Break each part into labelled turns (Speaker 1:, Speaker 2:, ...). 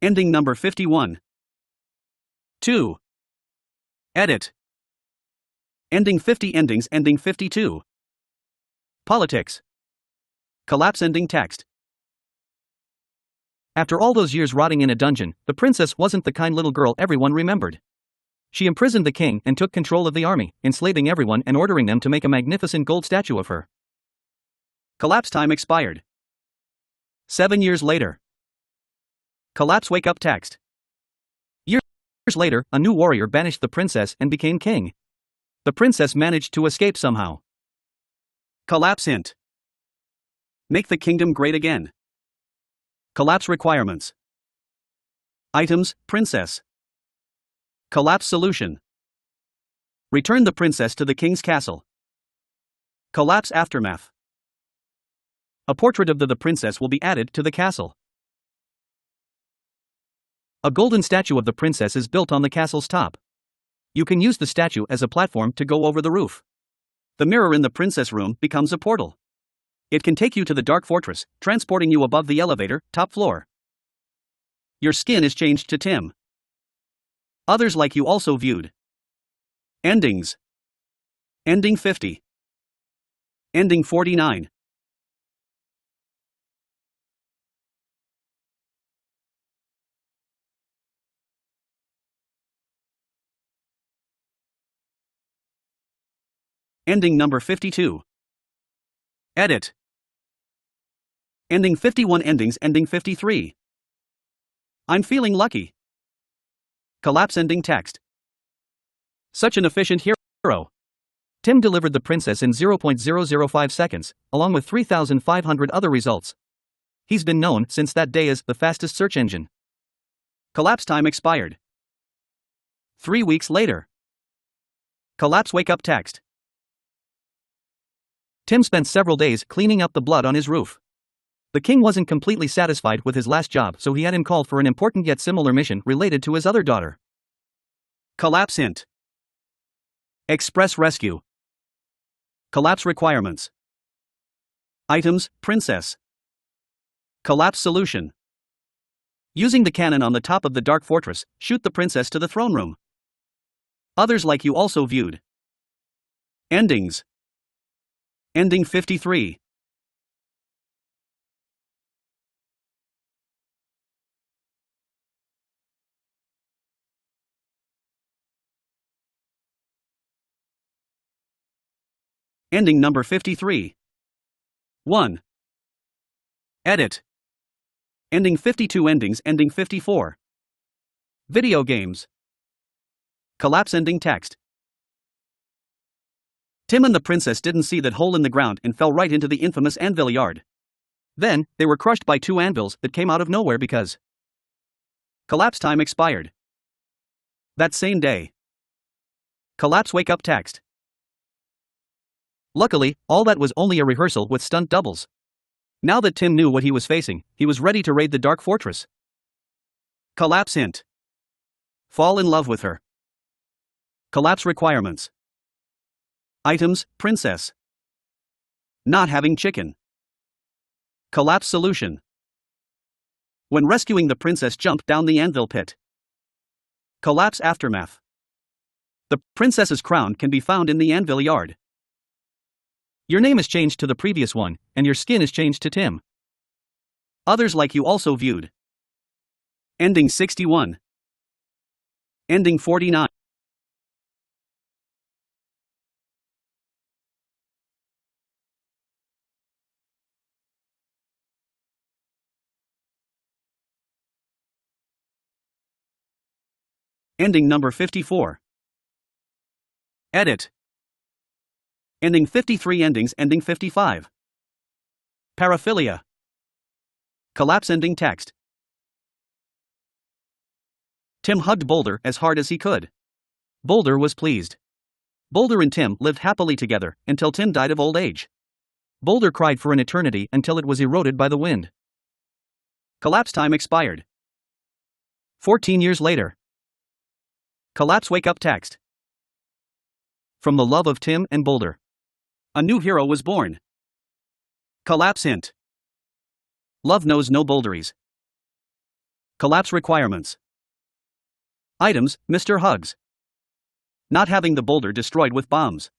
Speaker 1: Ending number 51. 2. Edit. Ending 50 endings ending 52. Politics. Collapse ending text. After all those years rotting in a dungeon, the princess wasn't the kind little girl everyone remembered. She imprisoned the king and took control of the army, enslaving everyone and ordering them to make a magnificent gold statue of her. Collapse time expired. 7 years later. Collapse wake up text. Years later, a new warrior banished the princess and became king. The princess managed to escape somehow. Collapse hint. Make the kingdom great again. Collapse requirements. Items, princess. Collapse solution. Return the princess to the king's castle. Collapse aftermath. A portrait of the princess will be added to the castle. A golden statue of the princess is built on the castle's top. You can use the statue as a platform to go over the roof. The mirror in the princess room becomes a portal. It can take you to the dark fortress, transporting you above the elevator, top floor. Your skin is changed to Tim. Others like you also viewed. Endings. Ending 50. Ending 49. Ending number 52. Edit. Ending 51 endings ending 53. I'm feeling lucky. Collapse ending text. Such an efficient hero. Tim delivered the princess in 0.005 seconds, along with 3,500 other results. He's been known since that day as the fastest search engine. Collapse time expired. 3 weeks later. Collapse wake up text. Tim spent several days cleaning up the blood on his roof. The king wasn't completely satisfied with his last job, so he had him called for an important yet similar mission related to his other daughter. Collapse hint. Express rescue. Collapse requirements. Items, princess. Collapse solution. Using the cannon on the top of the dark fortress, shoot the princess to the throne room. Others like you also viewed. Endings. Ending 53. Ending number 53. 1. Edit. Ending 52 endings ending 54. Video games. Collapse ending text. Tim and the princess didn't see that hole in the ground and fell right into the infamous anvil yard. Then, they were crushed by 2 anvils that came out of nowhere because collapse time expired. That same day. Collapse wake up text. Luckily, all that was only a rehearsal with stunt doubles. Now that Tim knew what he was facing, he was ready to raid the dark fortress. Collapse hint. Fall in love with her. Collapse requirements. Items, princess. Not having chicken. Collapse solution. When rescuing the princess, jump down the anvil pit. Collapse aftermath. The princess's crown can be found in the anvil yard. Your name is changed to the previous one, and your skin is changed to Tim. Others like you also viewed. Ending 61. Ending 49. Ending number 54. Edit. Ending 53 endings ending 55. Paraphilia. Collapse ending text. Tim hugged Boulder as hard as he could. Boulder was pleased. Boulder and Tim lived happily together until Tim died of old age. Boulder cried for an eternity until it was eroded by the wind. Collapse time expired. 14 years later. Collapse wake up text. From the love of Tim and Boulder, a new hero was born. Collapse hint. Love knows no boundaries. Collapse requirements. Items, Mr. Hugs. Not having the boulder destroyed with bombs.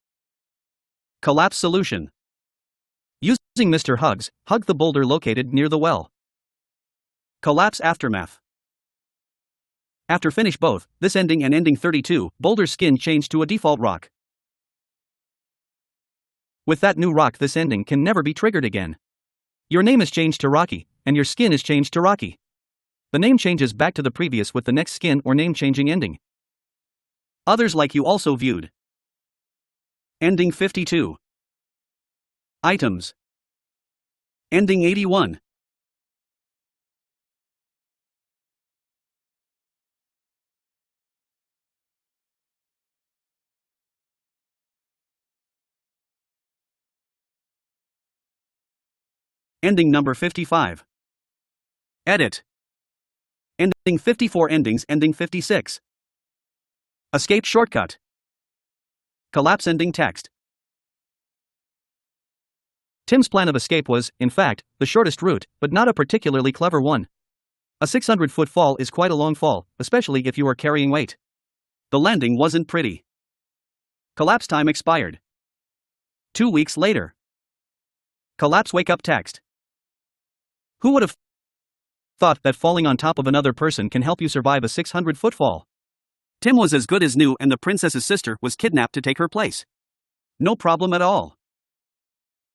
Speaker 1: Collapse solution. Using Mr. Hugs, hug the boulder located near the well. Collapse aftermath. After finish both, this ending and ending 32, boulder's skin changed to a default rock. With that new rock, this ending can never be triggered again. Your name is changed to Rocky, and your skin is changed to Rocky. The name changes back to the previous with the next skin or name changing ending. Others like you also viewed. Ending 52. Items. Ending 81. Ending number 55. Edit. Ending 54. Endings ending 56. Escape shortcut. Collapse ending text. Tim's plan of escape was, in fact, the shortest route, but not a particularly clever one. A 600-foot fall is quite a long fall, especially if you are carrying weight. The landing wasn't pretty. Collapse time expired. 2 weeks later. Collapse wake up text. Who would have thought that falling on top of another person can help you survive a 600-foot fall? Tim was as good as new and the princess's sister was kidnapped to take her place. No problem at all.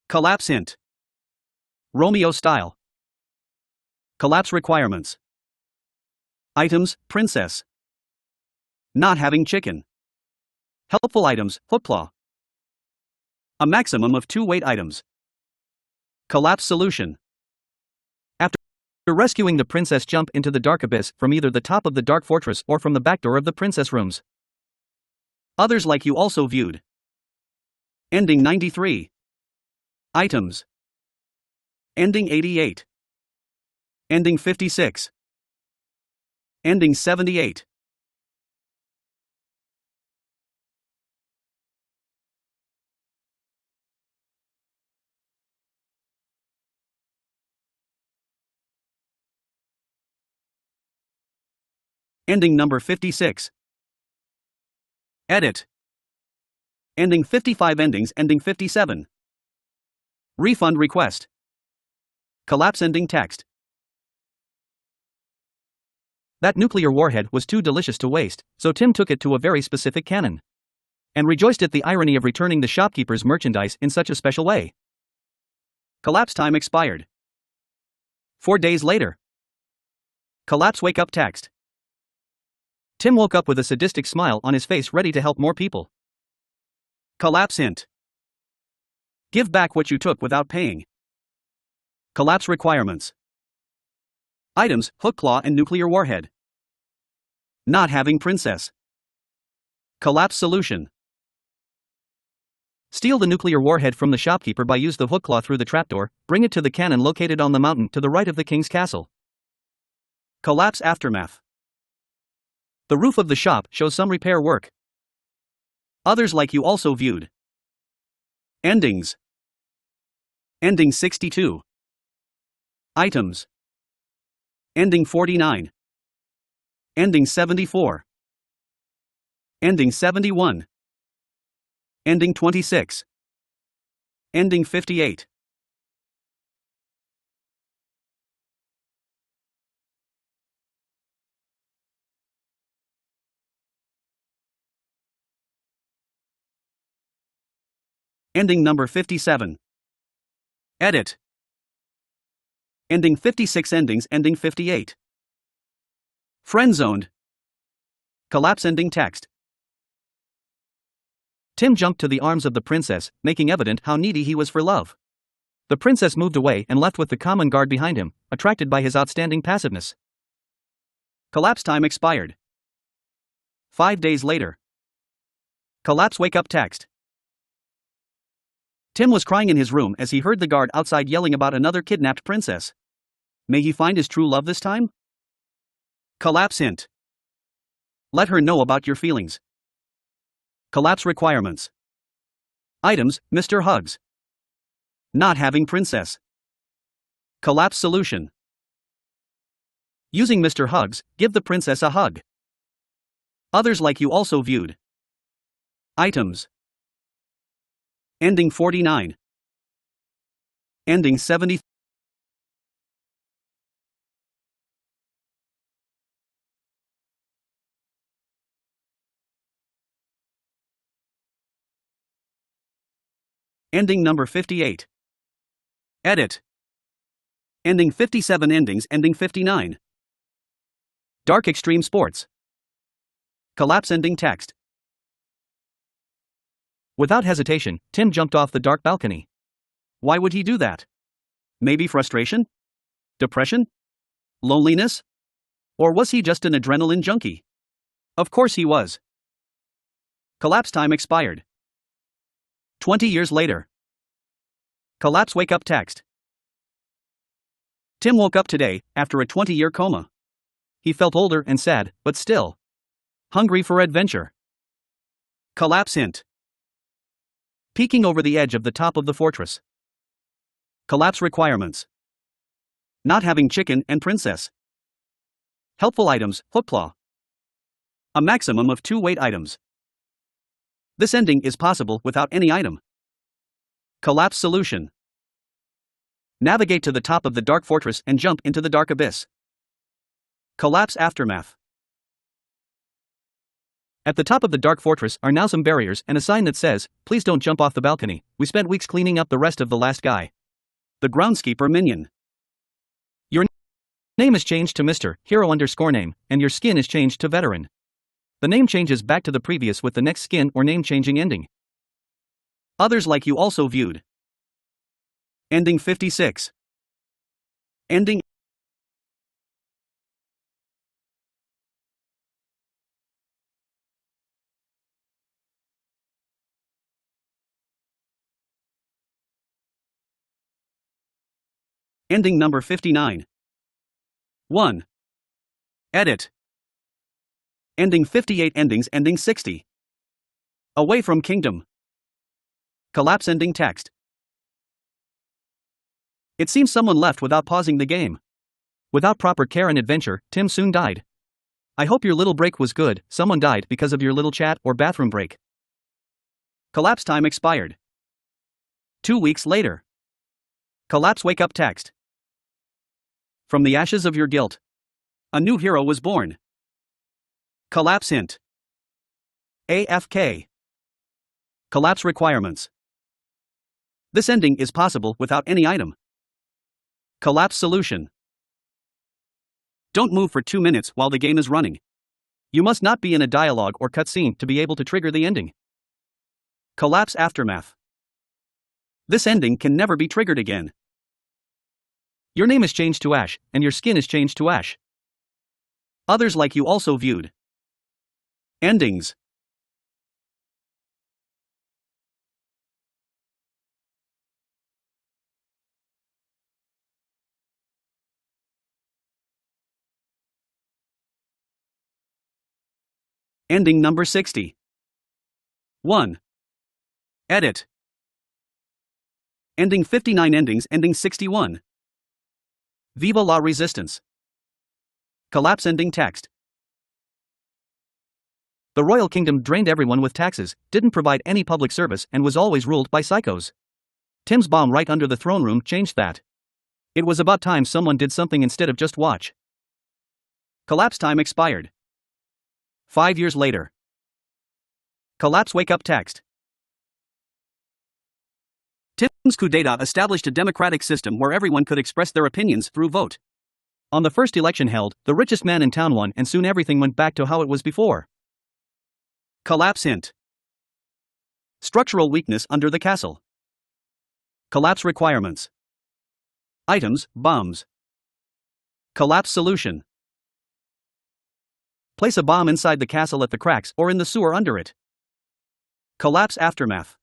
Speaker 1: Collapse hint. Romeo style. Collapse requirements. Items, princess. Not having chicken. Helpful items, hook claw. A maximum of 2 weight items. Collapse solution. After rescuing the princess, jump into the dark abyss from either the top of the dark fortress or from the back door of the princess rooms. Others like you also viewed. Ending 93. Items. Ending 88. Ending 56. Ending 78. Ending number 56. Edit. Ending 55. Endings ending 57. Refund request. Collapse ending text. That nuclear warhead was too delicious to waste, so Tim took it to a very specific cannon. And rejoiced at the irony of returning the shopkeeper's merchandise in such a special way. Collapse time expired. 4 days later. Collapse wake up text. Tim woke up with a sadistic smile on his face, ready to help more people. Collapse hint. Give back what you took without paying. Collapse requirements. Items, hook claw and nuclear warhead. Not having princess. Collapse solution. Steal the nuclear warhead from the shopkeeper by use the hook claw through the trapdoor, bring it to the cannon located on the mountain to the right of the king's castle. Collapse aftermath. The roof of the shop shows some repair work. Others like you also viewed. Endings. Ending 62. Items. Ending 49. Ending 74. Ending 71. Ending 26. Ending 58. Ending number 57. Edit. Ending 56. Endings ending 58. Friend-zoned. Collapse ending text. Tim jumped to the arms of the princess, making evident how needy he was for love. The princess moved away and left with the common guard behind him, attracted by his outstanding passiveness. Collapse time expired. 5 days later. Collapse wake up text. Tim was crying in his room as he heard the guard outside yelling about another kidnapped princess. May he find his true love this time? Collapse hint. Let her know about your feelings. Collapse requirements. Items, Mr. Hugs. Not having princess. Collapse solution. Using Mr. Hugs, give the princess a hug. Others like you also viewed. Items. Ending 49. Ending 70. Ending number 58. Edit. Ending 57. Endings ending 59. Dark Extreme Sports. Collapse ending text. Without hesitation, Tim jumped off the dark balcony. Why would he do that? Maybe frustration? Depression? Loneliness? Or was he just an adrenaline junkie? Of course he was. Collapse time expired. 20 years later. Collapse wake up text. Tim woke up today, after a 20-year coma. He felt older and sad, but still hungry for adventure. Collapse hint. Peeking over the edge of the top of the fortress. Collapse requirements. Not having chicken and princess. Helpful items, hookclaw. A maximum of 2 weight items. This ending is possible without any item. Collapse solution. Navigate to the top of the dark fortress and jump into the dark abyss. Collapse aftermath. At the top of the dark fortress are now some barriers and a sign that says, "Please don't jump off the balcony, we spent weeks cleaning up the rest of the last guy." The groundskeeper minion. Your name is changed to Mr. Hero_name, and your skin is changed to veteran. The name changes back to the previous with the next skin or name changing ending. Others like you also viewed. Ending 56. Ending. Ending number 59. 1. Edit. Ending 58. Endings ending 60. Away from kingdom. Collapse ending text. It seems someone left without pausing the game. Without proper care and adventure, Tim soon died. I hope your little break was good. Someone died because of your little chat or bathroom break. Collapse time expired. 2 weeks later. Collapse wake up text. From the ashes of your guilt, a new hero was born. Collapse hint. AFK. Collapse requirements. This ending is possible without any item. Collapse solution. Don't move for 2 minutes while the game is running. You must not be in a dialogue or cutscene to be able to trigger the ending. Collapse aftermath. This ending can never be triggered again. Your name is changed to ash, and your skin is changed to ash. Others like you also viewed. Endings. Ending number 60. 1. Edit. Ending 59. Endings ending 61. Viva la resistance. Collapse ending text. The royal kingdom drained everyone with taxes, didn't provide any public service, and was always ruled by psychos. Tim's bomb right under the throne room changed that. It was about time someone did something instead of just watch. Collapse time expired. 5 years later. Collapse wake up text. Tim's coup d'etat established a democratic system where everyone could express their opinions through vote. On the first election held, the richest man in town won, and soon everything went back to how it was before. Collapse hint. Structural weakness under the castle. Collapse requirements. Items, bombs. Collapse solution. Place a bomb inside the castle at the cracks or in the sewer under it. Collapse aftermath.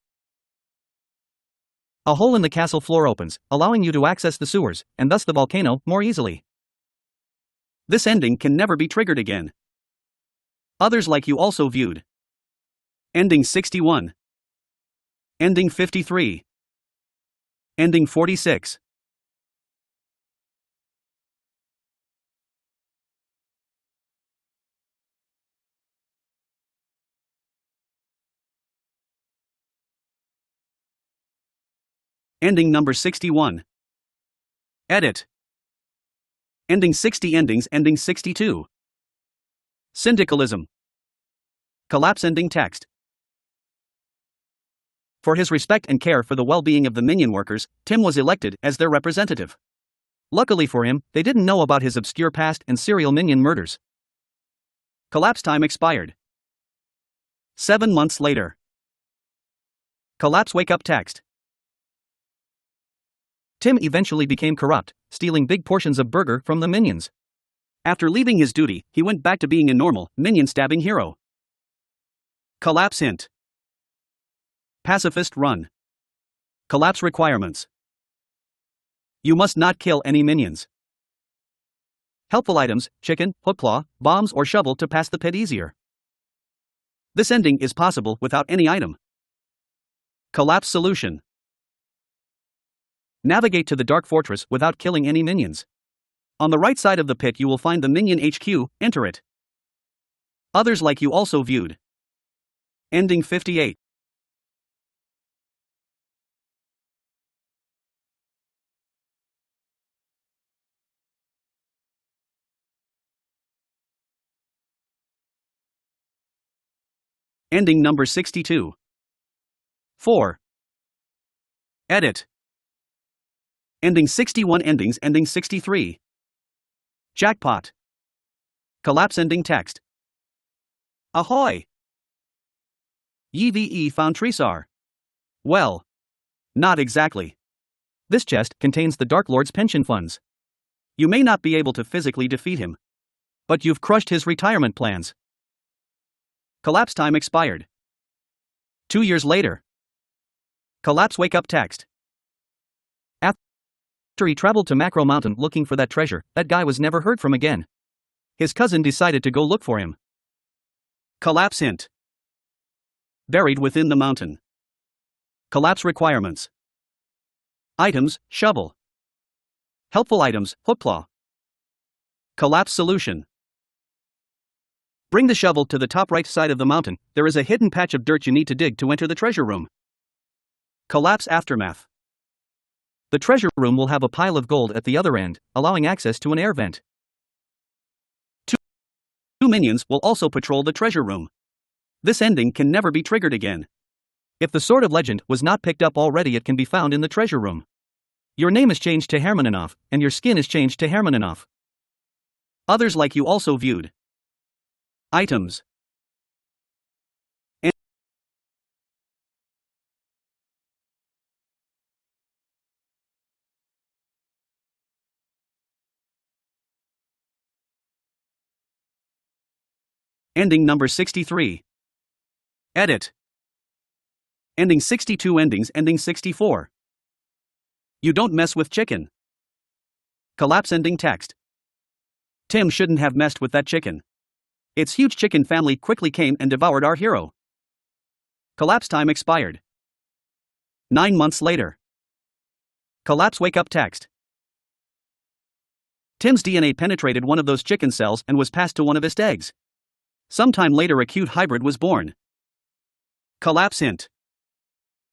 Speaker 1: A hole in the castle floor opens, allowing you to access the sewers, and thus the volcano, more easily. This ending can never be triggered again. Others like you also viewed. Ending 61. Ending 53. Ending 46. Ending number 61. Edit. Ending 60 endings ending 62. Syndicalism. Collapse ending text. For his respect and care for the well-being of the minion workers, Tim was elected as their representative. Luckily for him, they didn't know about his obscure past and serial minion murders. Collapse time expired. 7 months later. Collapse wake up text. Tim eventually became corrupt, stealing big portions of burger from the minions. After leaving his duty, he went back to being a normal, minion-stabbing hero. Collapse hint. Pacifist run. Collapse requirements. You must not kill any minions. Helpful items: chicken, hook claw, bombs or shovel to pass the pit easier. This ending is possible without any item. Collapse solution. Navigate to the Dark Fortress without killing any minions. On the right side of the pit you will find the Minion HQ, enter it. Others like you also viewed. Ending 58. Ending number 62. 4. Edit. Ending 61 endings ending 63. Jackpot. Collapse ending text. Ahoy! YVE found Tresar. Well, not exactly. This chest contains the Dark Lord's pension funds. You may not be able to physically defeat him, but you've crushed his retirement plans. Collapse time expired. 2 years later. Collapse wake up text. After he traveled to Macro Mountain looking for that treasure, that guy was never heard from again. His cousin decided to go look for him. Collapse hint. Buried within the mountain. Collapse requirements. Items: shovel. Helpful items: hook claw. Collapse solution. Bring the shovel to the top right side of the mountain. There is a hidden patch of dirt you need to dig to enter the treasure room. Collapse aftermath. The treasure room will have a pile of gold at the other end, allowing access to an air vent. Two minions will also patrol the treasure room. This ending can never be triggered again. If the Sword of Legend was not picked up already, it can be found in the treasure room. Your name is changed to Hermaninoff, and your skin is changed to Hermaninoff. Others like you also viewed. Items. Ending number 63. Edit. Ending 62 endings ending 64. You don't mess with chicken. Collapse ending text. Tim shouldn't have messed with that chicken. Its huge chicken family quickly came and devoured our hero. Collapse time expired. 9 months later. Collapse wake up text. Tim's DNA penetrated one of those chicken cells and was passed to one of his eggs. Sometime later a cute hybrid was born. Collapse hint.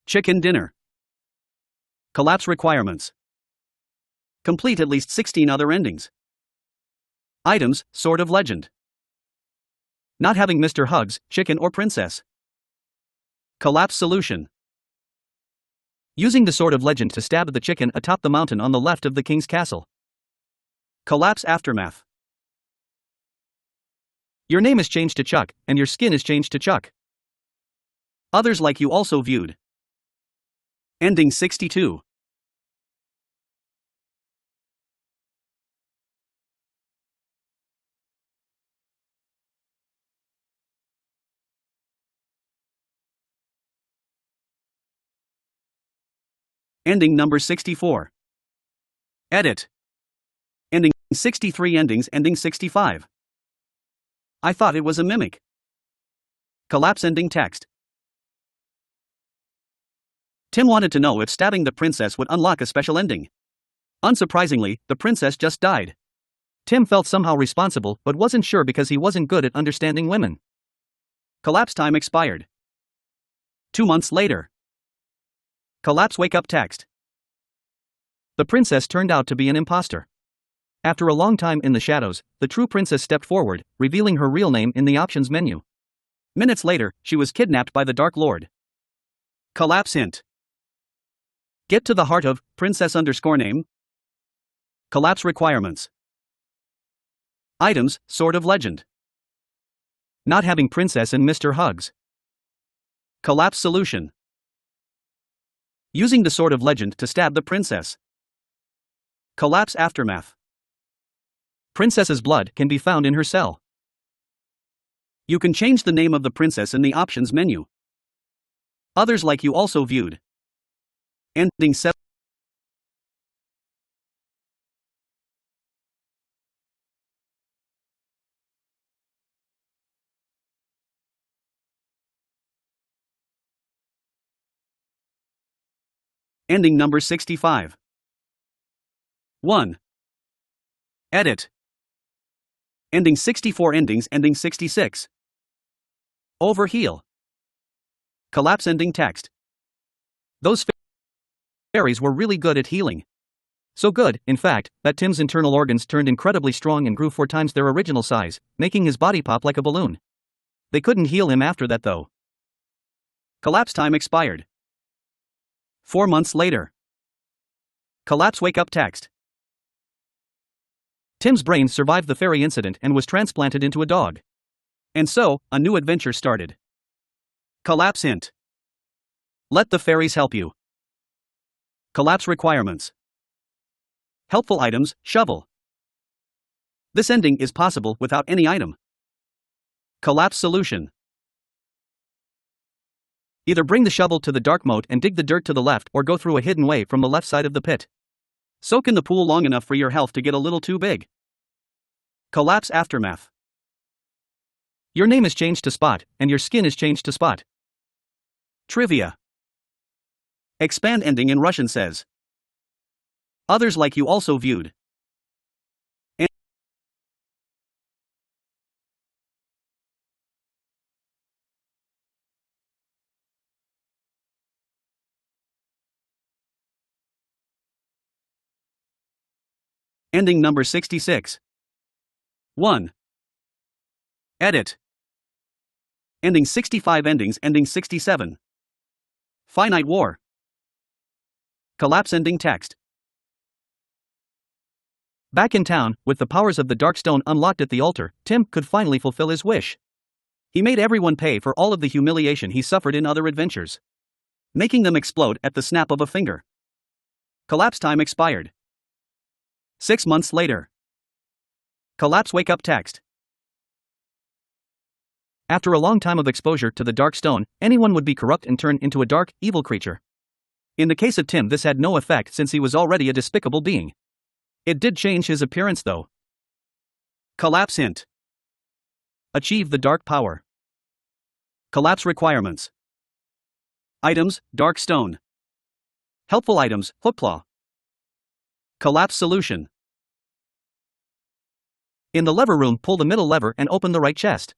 Speaker 1: Chicken dinner. Collapse requirements. Complete at least 16 other endings. Items: Sword of Legend. Not having Mr. Hugs, chicken or princess. Collapse solution. Using the Sword of Legend to stab the chicken atop the mountain on the left of the king's castle. Collapse aftermath. Your name is changed to Chuck, and your skin is changed to Chuck. Others like you also viewed. Ending 62. Ending number 64. Edit. Ending 63 endings ending 65. I thought it was a mimic. Collapse ending text. Tim wanted to know if stabbing the princess would unlock a special ending. Unsurprisingly, the princess just died. Tim felt somehow responsible but wasn't sure because he wasn't good at understanding women. Collapse time expired. 2 months later. Collapse wake up text. The princess turned out to be an imposter. After a long time in the shadows, the true princess stepped forward, revealing her real name in the options menu. Minutes later, she was kidnapped by the Dark Lord. Collapse hint. Get to the heart of princess_name. Collapse requirements. Items, Sword of Legend. Not having princess and Mr. Hugs. Collapse solution. Using the Sword of Legend to stab the princess. Collapse aftermath. Princess's blood can be found in her cell. You can change the name of the princess in the options menu. Others like you also viewed. Ending 7. Ending number 65. 1. Edit. Ending 64. Endings ending 66. Overheal. Collapse ending text. Those fairies were really good at healing. So good, in fact, that Tim's internal organs turned incredibly strong and grew 4 times their original size, making his body pop like a balloon. They couldn't heal him after that though. Collapse time expired. 4 months later. Collapse wake up text. Tim's brain survived the fairy incident and was transplanted into a dog. And so, a new adventure started. Collapse hint. Let the fairies help you. Collapse requirements. Helpful items, shovel. This ending is possible without any item. Collapse solution. Either bring the shovel to the dark moat and dig the dirt to the left or go through a hidden way from the left side of the pit. Soak in the pool long enough for your health to get a little too big. Collapse aftermath. Your name is changed to Spot, and your skin is changed to Spot. Trivia. Expand ending in Russian says. Others like you also viewed. Ending number 66. 1. Edit. Ending 65. Endings ending 67. Finite War. Collapse ending text. Back in town, with the powers of the Dark Stone unlocked at the altar, Tim could finally fulfill his wish. He made everyone pay for all of the humiliation he suffered in other adventures, making them explode at the snap of a finger. Collapse time expired. 6 months later. Collapse wake up text. After a long time of exposure to the Dark Stone, anyone would be corrupt and turn into a dark, evil creature. In the case of Tim, this had no effect since he was already a despicable being. It did change his appearance though. Collapse hint. Achieve the dark power. Collapse requirements. Items, Dark Stone. Helpful items, Hookclaw. Collapse solution. In the lever room, pull the middle lever and open the right chest.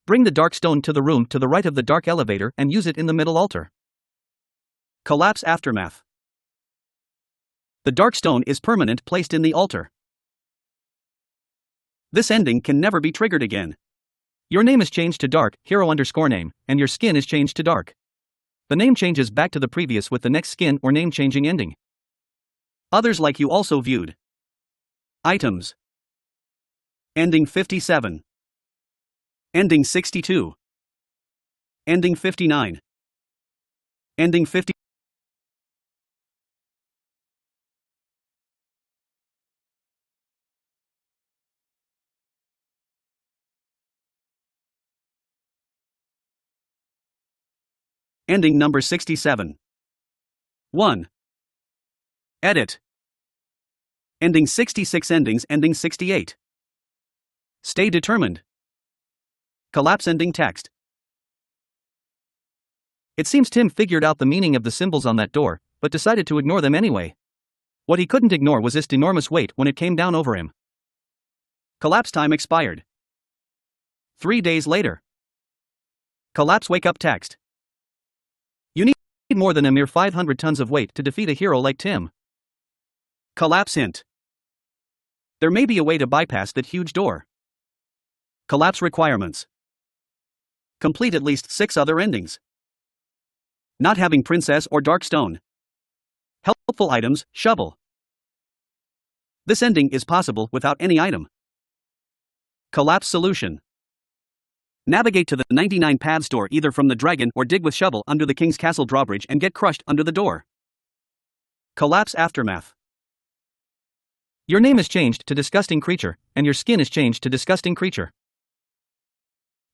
Speaker 1: Bring the Dark Stone to the room to the right of the dark elevator and use it in the middle altar. Collapse aftermath. The Dark Stone is permanent, placed in the altar. This ending can never be triggered again. Your name is changed to Dark, hero_name, and your skin is changed to dark. The name changes back to the previous with the next skin or name changing ending. Others like you also viewed. Items. Ending 57. Ending 62. Ending 59. Ending 50. Ending number 67. 1. Edit. Ending 66. Endings ending 68. Stay determined. Collapse ending text. It seems Tim figured out the meaning of the symbols on that door, but decided to ignore them anyway. What he couldn't ignore was this enormous weight when it came down over him. Collapse time expired. 3 days later. Collapse wake up text. You need more than a mere 500 tons of weight to defeat a hero like Tim.
Speaker 2: Collapse hint. There may be a way to bypass that huge door. Collapse requirements. Complete at least 6 other endings. Not having princess or dark stone. Helpful items, shovel. This ending is possible without any item. Collapse solution. Navigate to the 99 paths door either from the dragon or dig with shovel under the king's castle drawbridge and get crushed under the door. Collapse aftermath.
Speaker 1: Your name is changed to disgusting creature, and your skin is changed to disgusting creature.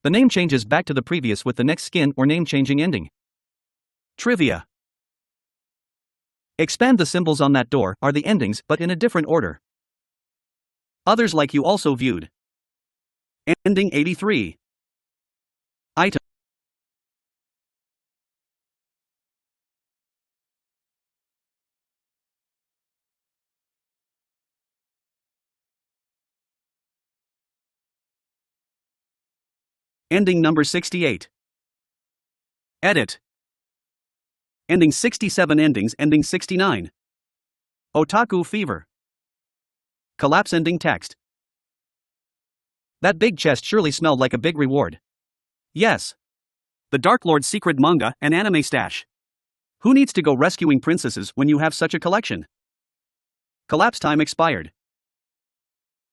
Speaker 1: The name changes back to the previous with the next skin or name changing ending.
Speaker 2: Trivia.
Speaker 1: Expand the symbols on that door are the endings but in a different order.
Speaker 2: Others like you also viewed. Ending 83. Item. Ending number 68. Edit. Ending 67 endings ending 69. Otaku fever. Collapse ending text.
Speaker 1: That big chest surely smelled like a big reward.
Speaker 2: Yes. The Dark Lord's secret manga and anime stash. Who needs to go rescuing princesses when you have such a collection? Collapse time expired.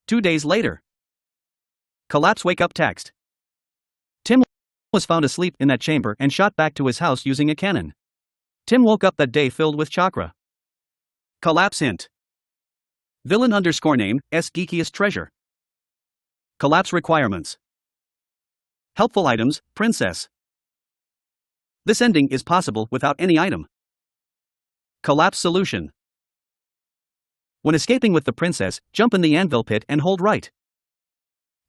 Speaker 2: 2 days later. Collapse wake up text.
Speaker 1: Tim was found asleep in that chamber and shot back to his house using a cannon. Tim woke up that day filled with chakra.
Speaker 2: Collapse hint. Villain _ name, S geekiest treasure. Collapse requirements. Helpful items, princess. This ending is possible without any item. Collapse solution.
Speaker 1: When escaping with the princess, jump in the anvil pit and hold right.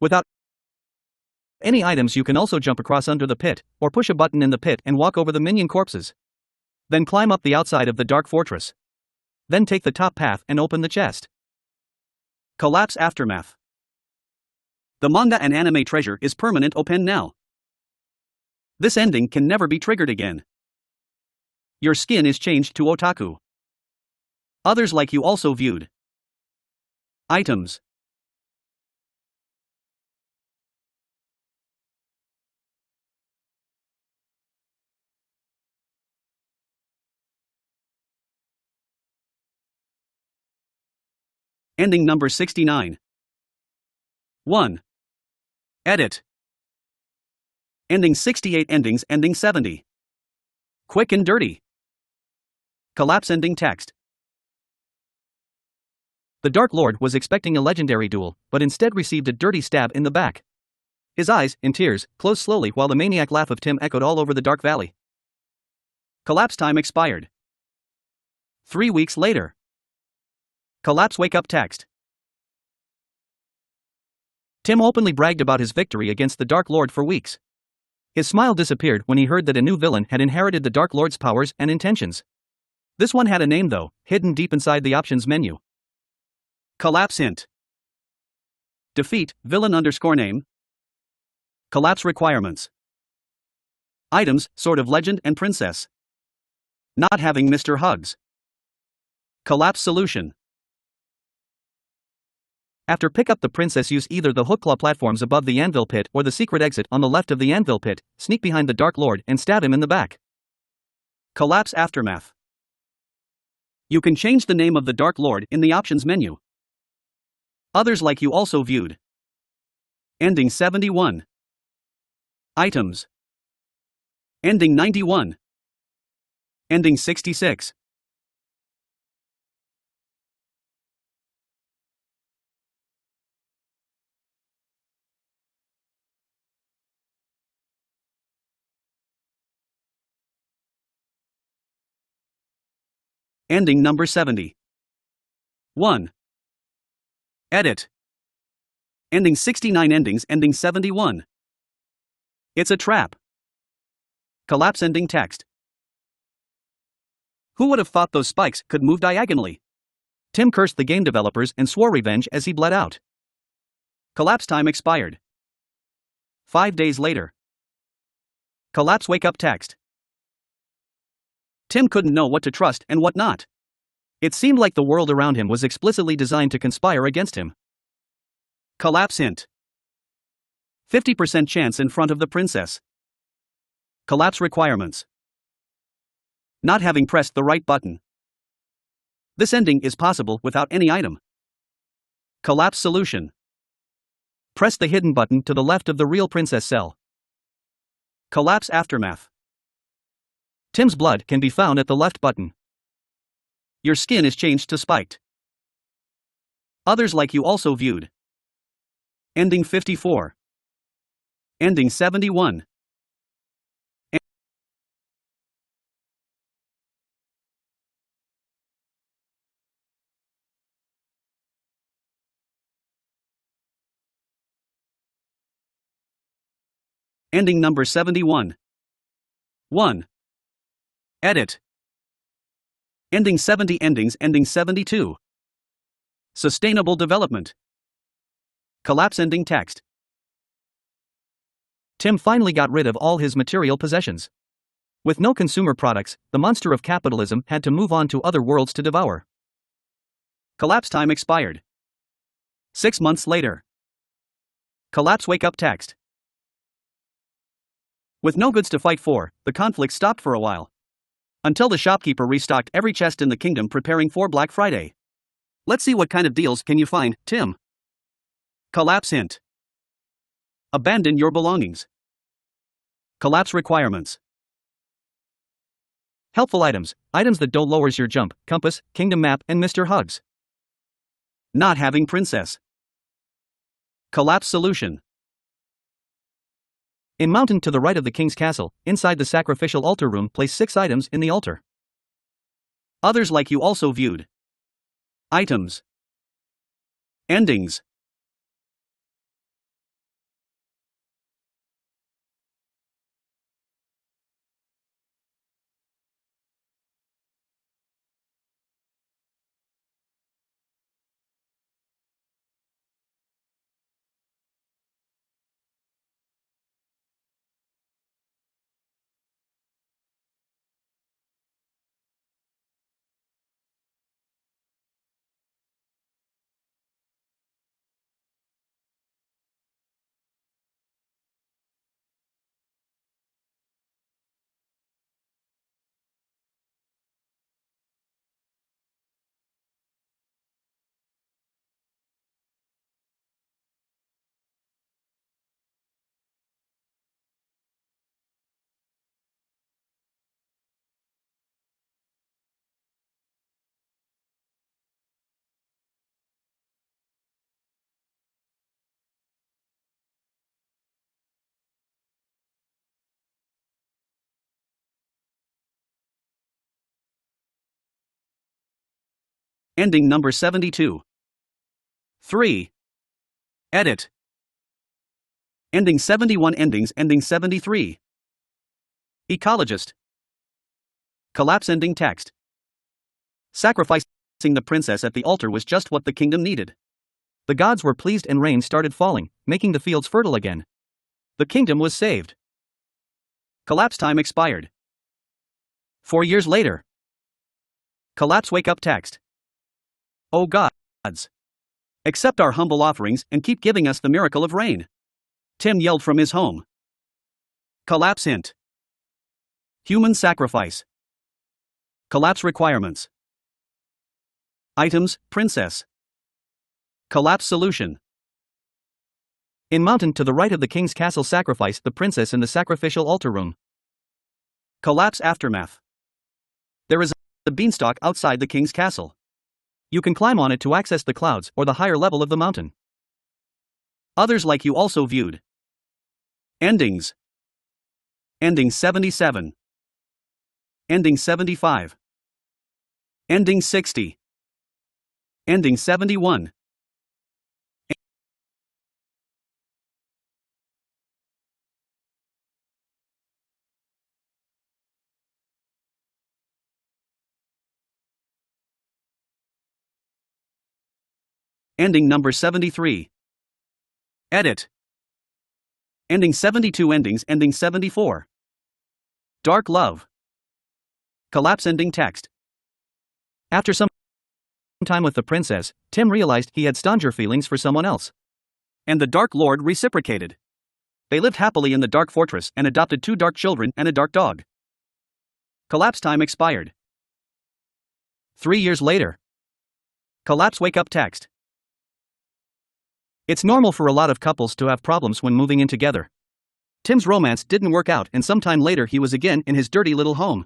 Speaker 1: Without any items you can also jump across under the pit, or push a button in the pit and walk over the minion corpses. Then climb up the outside of the dark fortress. Then take the top path and open the chest.
Speaker 2: Collapse aftermath. The manga and anime treasure is permanent open now. This ending can never be triggered again. Your skin is changed to otaku. Others like you also viewed. Items. Ending number 69. 1. Edit. Ending 68 endings ending 70. Quick and dirty. Collapse ending text.
Speaker 1: The Dark Lord was expecting a legendary duel, but instead received a dirty stab in the back. His eyes, in tears, closed slowly while the maniac laugh of Tim echoed all over the dark valley.
Speaker 2: Collapse time expired. 3 weeks later. Collapse wake up text.
Speaker 1: Tim openly bragged about his victory against the Dark Lord for weeks. His smile disappeared when he heard that a new villain had inherited the Dark Lord's powers and intentions. This one had a name though, hidden deep inside the options menu.
Speaker 2: Collapse hint. Defeat, villain _ name. Collapse requirements. Items, Sword of Legend and Princess. Not having Mr. Hugs. Collapse solution.
Speaker 1: After pick up the princess, use either the hook claw platforms above the anvil pit or the secret exit on the left of the anvil pit, sneak behind the Dark Lord and stab him in the back.
Speaker 2: Collapse aftermath. You can change the name of the Dark Lord in the options menu. Others like you also viewed. Ending 71. Items. Ending 91. Ending 66. Ending number 70. 1. Edit. Ending 69 endings ending 71. It's a trap. Collapse ending text. Who would have thought those spikes could move diagonally?
Speaker 1: Tim cursed the game developers and swore revenge as he bled out.
Speaker 2: Collapse time expired. 5 days later. Collapse wake up text. Tim couldn't know what to trust and what not.
Speaker 1: It seemed like the world around him was explicitly designed to conspire against him.
Speaker 2: Collapse hint. 50% chance in front of the princess. Collapse requirements. Not having pressed the right button. This ending is possible without any item. Collapse solution.
Speaker 1: Press the hidden button to the left of the real princess cell.
Speaker 2: Collapse aftermath.
Speaker 1: Tim's blood can be found at the left button.
Speaker 2: Your skin is changed to spiked. Others like you also viewed. Ending 54. Ending 71. Ending number 71. 1. Edit. Ending 70 endings ending 72. Sustainable development. Collapse ending text.
Speaker 1: Tim finally got rid of all his material possessions. With no consumer products, the monster of capitalism had to move on to other worlds to devour.
Speaker 2: Collapse time expired. 6 months later. Collapse wake up text. With no goods to fight for, the conflict stopped for a while. Until the shopkeeper restocked every chest in the kingdom preparing for Black Friday. Let's see what kind of deals can you find, Tim. Collapse hint. Abandon your belongings. Collapse requirements.
Speaker 1: Helpful items, items that don't lowers your jump, compass, kingdom map, and Mr. Hugs.
Speaker 2: Not having princess. Collapse solution.
Speaker 1: In mountain to the right of the king's castle, inside the sacrificial altar room, place 6 items in the altar.
Speaker 2: Others like you also viewed. Items. Endings. Ending number 72. 3. Edit. Ending 71 endings ending 73. Ecologist. Collapse ending text. Sacrificing the princess at the altar was just what the kingdom needed.
Speaker 1: The gods were pleased and rain started falling, making the fields fertile again.
Speaker 2: The kingdom was saved. Collapse time expired. 4 years later. Collapse wake up text. O gods! Accept our humble offerings and keep giving us the miracle of rain. Tim yelled from his home. Collapse hint. Human sacrifice. Collapse requirements. Items, princess. Collapse solution.
Speaker 1: In mountain to the right of the king's castle, sacrifice the princess in the sacrificial altar room.
Speaker 2: Collapse aftermath. There is a beanstalk outside the king's castle.
Speaker 1: You can climb on it to access the clouds or the higher level of the mountain.
Speaker 2: Others like you also viewed. Endings. Ending 77. Ending 75. Ending 60. Ending 71. Ending number 73. Edit. Ending 72 endings ending 74. Dark love. Collapse ending text.
Speaker 1: After some time with the princess, Tim realized he had stronger feelings for someone else.
Speaker 2: And the Dark Lord reciprocated. They lived happily in the Dark Fortress and adopted 2 dark children and a dark dog. Collapse time expired.
Speaker 1: 3 years later.
Speaker 2: Collapse wake up text.
Speaker 1: It's normal for a lot of couples to have problems when moving in together. Tim's romance didn't work out, and sometime later he was again in his dirty little home.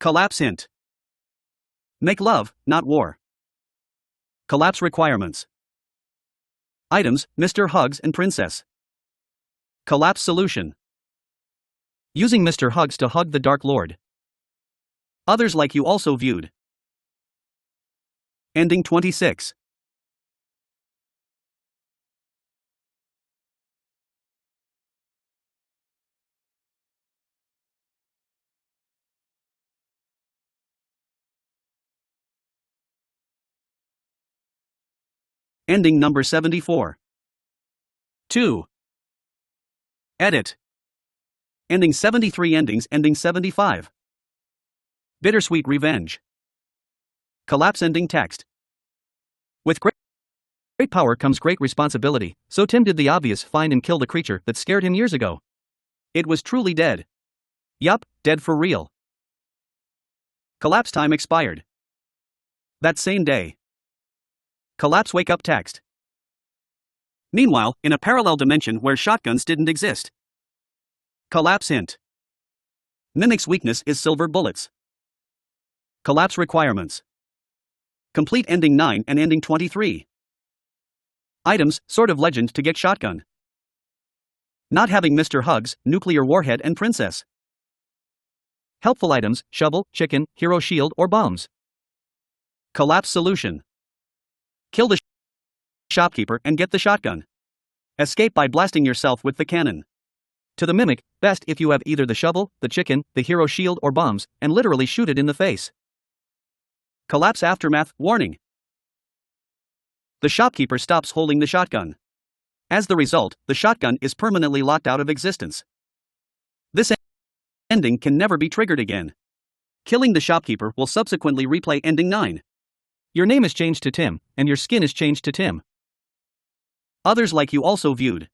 Speaker 2: Collapse hint. Make love, not war. Collapse requirements. Items, Mr. Hugs and Princess. Collapse solution.
Speaker 1: Using Mr. Hugs to hug the Dark Lord.
Speaker 2: Others like you also viewed. Ending 26. Ending number 74. 2. Edit. Ending 73. Endings ending 75. Bittersweet revenge. Collapse ending text.
Speaker 1: With great power comes great responsibility, so Tim did the obvious: find and kill the creature that scared him years ago.
Speaker 2: It was truly dead. Yup, dead for real. Collapse time expired. That same day. Collapse wake up text. Meanwhile, in a parallel dimension where shotguns didn't exist. Collapse hint. Mimic's weakness is silver bullets. Collapse requirements. Complete ending 9 and ending 23. Items, Sword of Legend to get shotgun. Not having Mr. Hugs, nuclear warhead and princess.
Speaker 1: Helpful items, shovel, chicken, hero shield or bombs.
Speaker 2: Collapse solution. Kill the shopkeeper and get the shotgun. Escape by blasting yourself with the cannon.
Speaker 1: To the mimic, best if you have either the shovel, the chicken, the hero shield or bombs, and literally shoot it in the face.
Speaker 2: Collapse aftermath warning. The shopkeeper stops holding the shotgun. As the result, the shotgun is permanently locked out of existence. This ending can never be triggered again. Killing the shopkeeper will subsequently replay ending 9.
Speaker 1: Your name is changed to Tim, and your skin is changed to Tim.
Speaker 2: Others like you also viewed.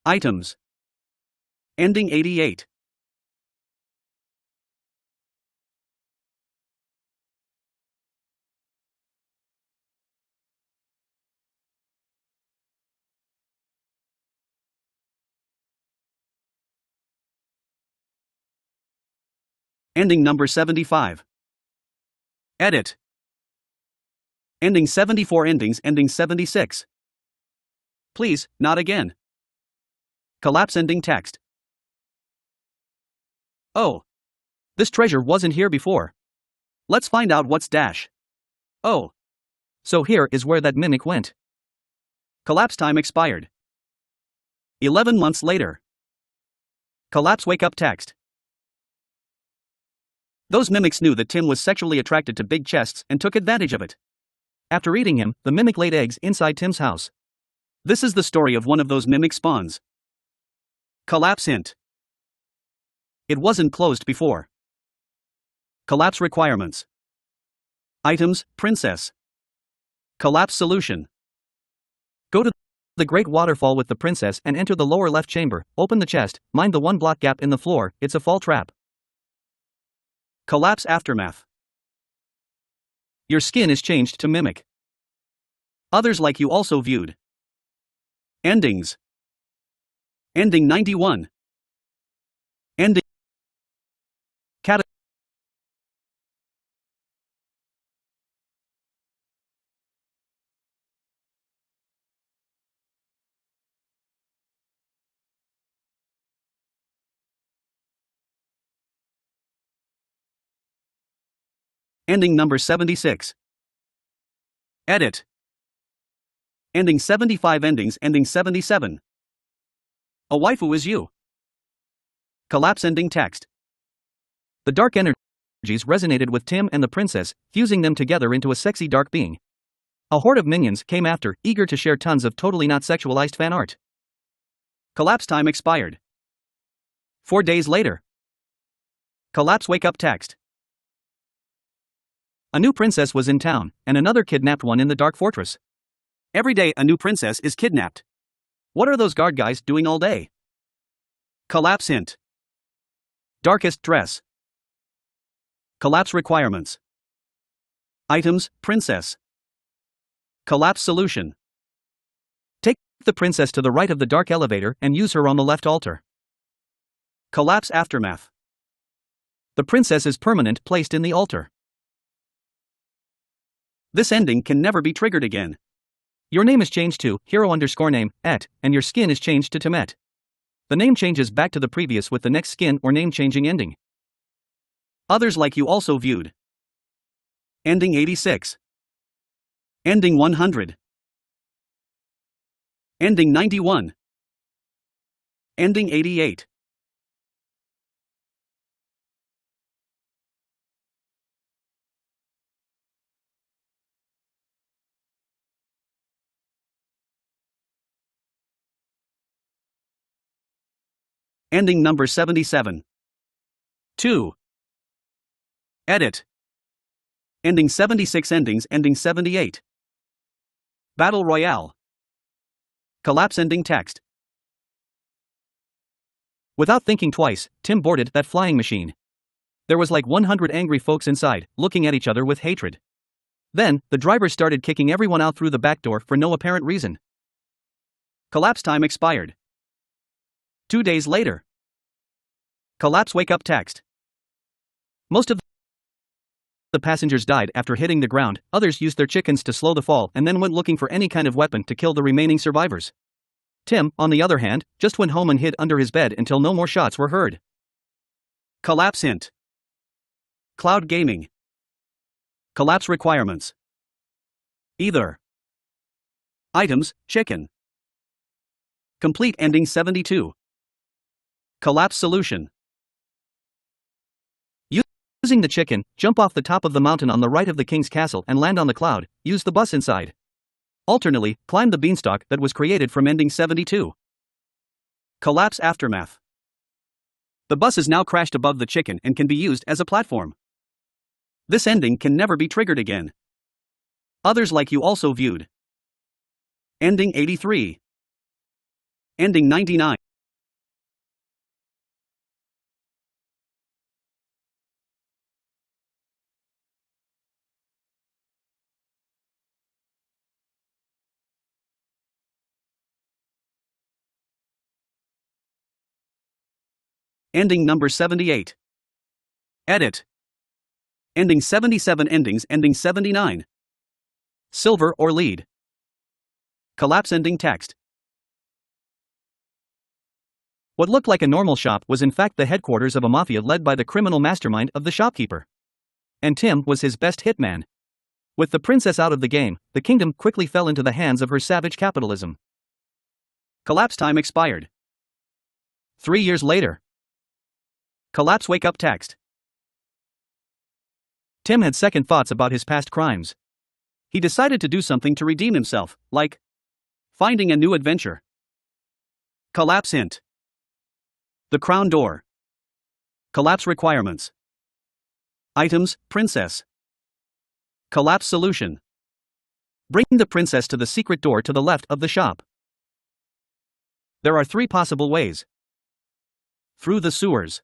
Speaker 2: Items. Ending 88. Ending number 75. Edit. Ending 74. Endings ending 76. Please, not again. Collapse ending text. Oh.
Speaker 1: This treasure wasn't here before.
Speaker 2: Let's find out what's dash. Oh.
Speaker 1: So here is where that mimic went.
Speaker 2: Collapse time expired. 11 months later. Collapse wake up text. Those mimics knew that Tim was sexually attracted to big chests and took advantage of it.
Speaker 1: After eating him, the mimic laid eggs inside Tim's house.
Speaker 2: This is the story of one of those mimic spawns. Collapse hint. It wasn't closed before. Collapse requirements. Items, princess. Collapse solution.
Speaker 1: Go to the great waterfall with the princess and enter the lower left chamber, open the chest, mind the 1 block gap in the floor, it's a fall trap.
Speaker 2: Collapse aftermath. Your skin is changed to mimic. Others like you also viewed. Endings. Ending 91. Ending. Ending number 76. Edit. Ending 75. Endings ending 77. A waifu is you. Collapse ending text.
Speaker 1: The dark energies resonated with Tim and the princess, fusing them together into a sexy dark being. A horde of minions came after, eager to share tons of totally not sexualized fan art.
Speaker 2: Collapse time expired. 4 days later. Collapse wake up text.
Speaker 1: A new princess was in town, and another kidnapped one in the dark fortress.
Speaker 2: Every day a new princess is kidnapped.
Speaker 1: What are those guard guys doing all day?
Speaker 2: Collapse hint. Darkest dress. Collapse requirements. Items, princess. Collapse solution.
Speaker 1: Take the princess to the right of the dark elevator and use her on the left altar.
Speaker 2: Collapse aftermath.
Speaker 1: The princess is permanent placed in the altar.
Speaker 2: This ending can never be triggered again.
Speaker 1: Your name is changed to hero_name, and your skin is changed to Timet. The name changes back to the previous with the next skin or name changing ending.
Speaker 2: Others like you also viewed. Ending 86. Ending 100. Ending 91. Ending 88. Ending number 77. 2. Edit. Ending 76. Endings ending 78. Battle Royale. Collapse ending text.
Speaker 1: Without thinking twice, Tim boarded that flying machine. There was like 100 angry folks inside, looking at each other with hatred. Then, the driver started kicking everyone out through the back door for no apparent reason.
Speaker 2: Collapse time expired. 2 days later. Collapse wake up text.
Speaker 1: Most of the passengers died after hitting the ground, others used their chickens to slow the fall and then went looking for any kind of weapon to kill the remaining survivors. Tim, on the other hand, just went home and hid under his bed until no more shots were heard.
Speaker 2: Collapse hint. Cloud gaming. Collapse requirements. Either. Items, chicken. Complete ending 72. Collapse solution.
Speaker 1: Using the chicken, jump off the top of the mountain on the right of the king's castle and land on the cloud, use the bus inside. Alternately, climb the beanstalk that was created from ending 72.
Speaker 2: Collapse aftermath. The bus is now crashed above the chicken and can be used as a platform. This ending can never be triggered again. Others like you also viewed. Ending 83. Ending 99. Ending number 78. Edit. Ending 77. Endings ending 79. Silver or lead. Collapse ending text.
Speaker 1: What looked like a normal shop was in fact the headquarters of a mafia led by the criminal mastermind of the shopkeeper. And Tim was his best hitman. With the princess out of the game, the kingdom quickly fell into the hands of her savage capitalism.
Speaker 2: Collapse time expired.
Speaker 1: 3 years later.
Speaker 2: Collapse wake up text.
Speaker 1: Tim had second thoughts about his past crimes.
Speaker 2: He decided to do something to redeem himself, like finding a new adventure. Collapse hint. The crown door. Collapse requirements. Items, princess. Collapse solution. Bring the princess to the secret door to the left of the shop. There are 3 possible ways. Through the sewers.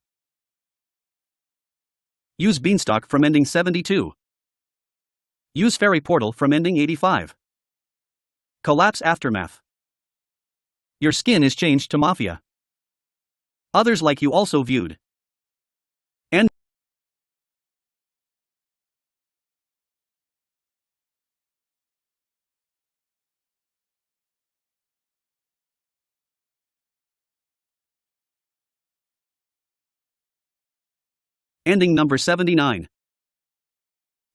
Speaker 2: Use beanstalk from ending 72. Use ferry portal from ending 85. Collapse aftermath. Your skin is changed to mafia. Others like you also viewed. End. Ending number 79.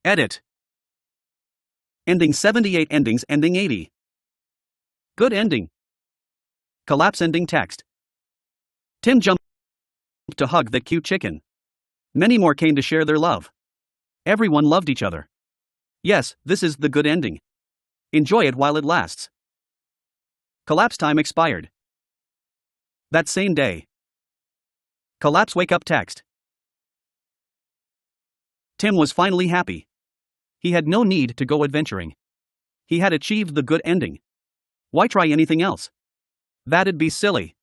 Speaker 2: Edit. Ending 78. Endings ending 80. Good ending. Collapse ending text. Tim jumped to hug that cute chicken. Many more came to share their love. Everyone loved each other. Yes, this is the good ending. Enjoy it while it lasts. Collapse time expired. That same day. Collapse wake up text. Tim was finally happy.
Speaker 1: He had no need to go adventuring. He had achieved the good ending. Why try anything else? That'd be silly.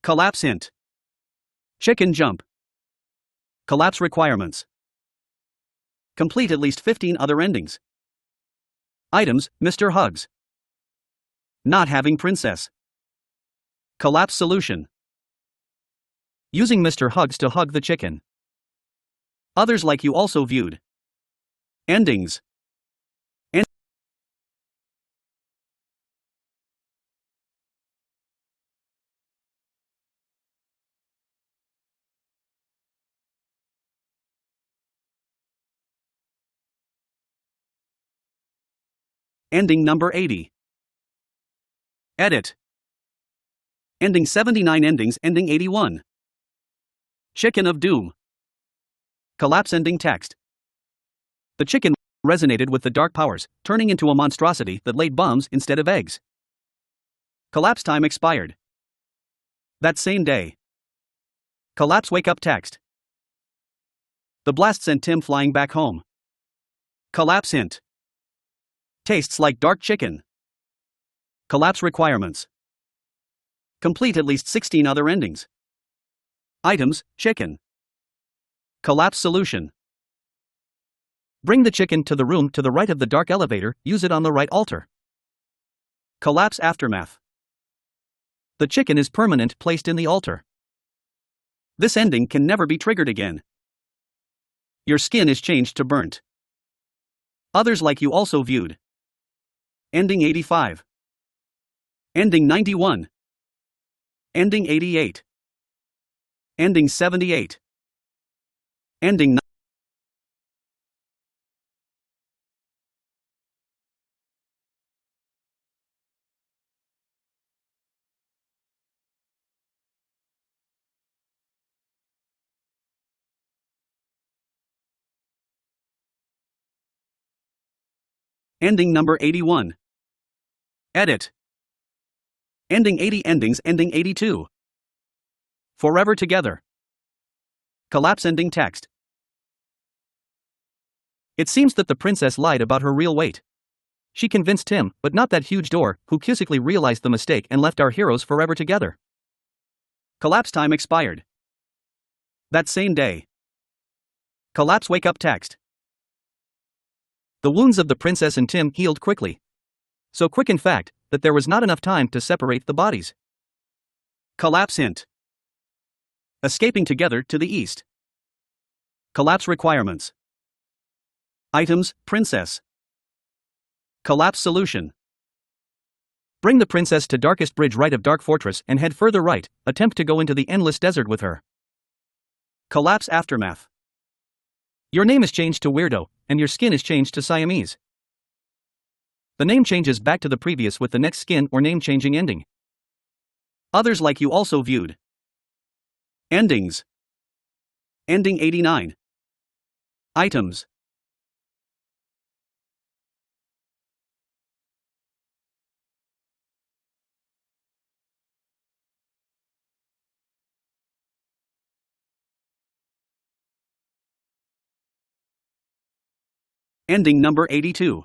Speaker 2: Collapse hint. Chicken jump. Collapse requirements. Complete at least 15 other endings. Items, Mr. Hugs. Not having princess. Collapse solution.
Speaker 1: Using Mr. Hugs to hug the chicken.
Speaker 2: Others like you also viewed. Endings. Ending number 80. Edit. Ending 79 endings ending 81. Chicken of Doom. Collapse ending text.
Speaker 1: The chicken resonated with the dark powers, turning into a monstrosity that laid bombs instead of eggs.
Speaker 2: Collapse time expired. That same day. Collapse wake up text. The blast sent Tim flying back home. Collapse hint. Tastes like dark chicken. Collapse requirements. Complete at least 16 other endings. Items, chicken. Collapse solution.
Speaker 1: Bring the chicken to the room to the right of the dark elevator, use it on the right altar.
Speaker 2: Collapse aftermath.
Speaker 1: The chicken is permanent, placed in the altar.
Speaker 2: This ending can never be triggered again. Your skin is changed to burnt. Others like you also viewed. Ending 85. Ending 91. Ending 88. Ending 78. Ending Ending number 81. Edit. Ending 80 endings ending 82. Forever together. Collapse ending text.
Speaker 1: It seems that the princess lied about her real weight. She convinced Tim, but not that huge door, who quickly realized the mistake and left our heroes forever together.
Speaker 2: Collapse time expired. That same day. Collapse wake up text.
Speaker 1: The wounds of the princess and Tim healed quickly. So quick, in fact, that there was not enough time to separate the bodies.
Speaker 2: Collapse hint. Escaping together to the east. Collapse requirements. Items, princess. Collapse solution.
Speaker 1: Bring the princess to darkest bridge right of dark fortress and head further right, attempt to go into the endless desert with her.
Speaker 2: Collapse aftermath.
Speaker 1: Your name is changed to Weirdo, and your skin is changed to Siamese. The name changes back to the previous with the next skin or name changing ending.
Speaker 2: Others like you also viewed. Endings. Ending 89. Items. Ending number 82.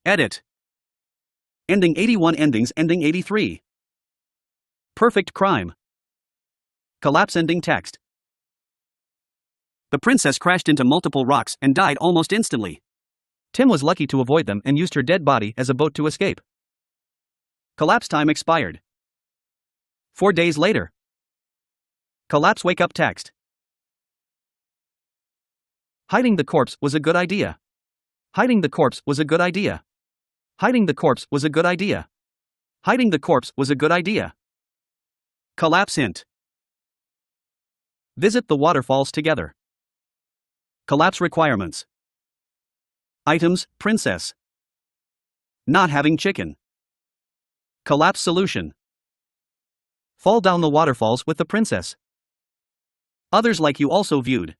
Speaker 2: Edit. Ending 81 endings ending 83. Perfect crime. Collapse ending text. The princess crashed into multiple rocks and died almost instantly.
Speaker 1: Tim was lucky to avoid them and used her dead body as a boat to escape.
Speaker 2: Collapse time expired. 4 days later. Collapse wake up text.
Speaker 1: Hiding the corpse was a good idea. Hiding the corpse was a good idea. Hiding the corpse was a good idea. Hiding the corpse was a good idea.
Speaker 2: Collapse hint.
Speaker 1: Visit the waterfalls together.
Speaker 2: Collapse requirements. Items, princess. Not having chicken. Collapse solution.
Speaker 1: Fall down the waterfalls with the princess.
Speaker 2: Others like you also viewed.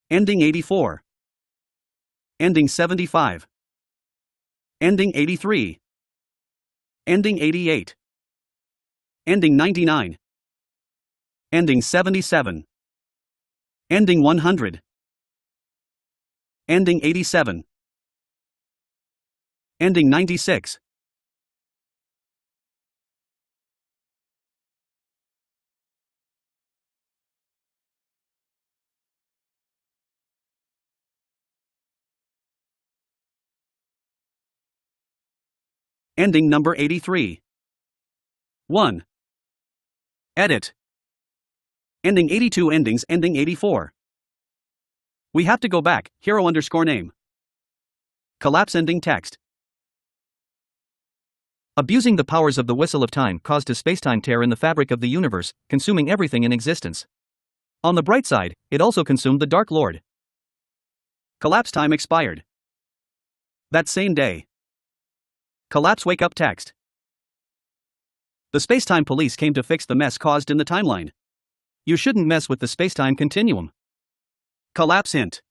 Speaker 2: Ending 84. Ending 75. Ending 83. Ending 88. Ending 99. Ending 77. Ending 100. Ending 87. Ending 96. Ending number 83. 1. Edit. Ending 82. Endings ending 84. We have to go back, hero underscore name. Collapse ending text. Abusing the powers of the whistle of time caused a spacetime tear in the fabric of the universe, consuming everything in existence. On the bright side, it also consumed the Dark Lord. Collapse time expired. That same day. Collapse wake up text. The spacetime police came to fix the mess caused in the timeline. You shouldn't mess with the spacetime continuum. Collapse hint.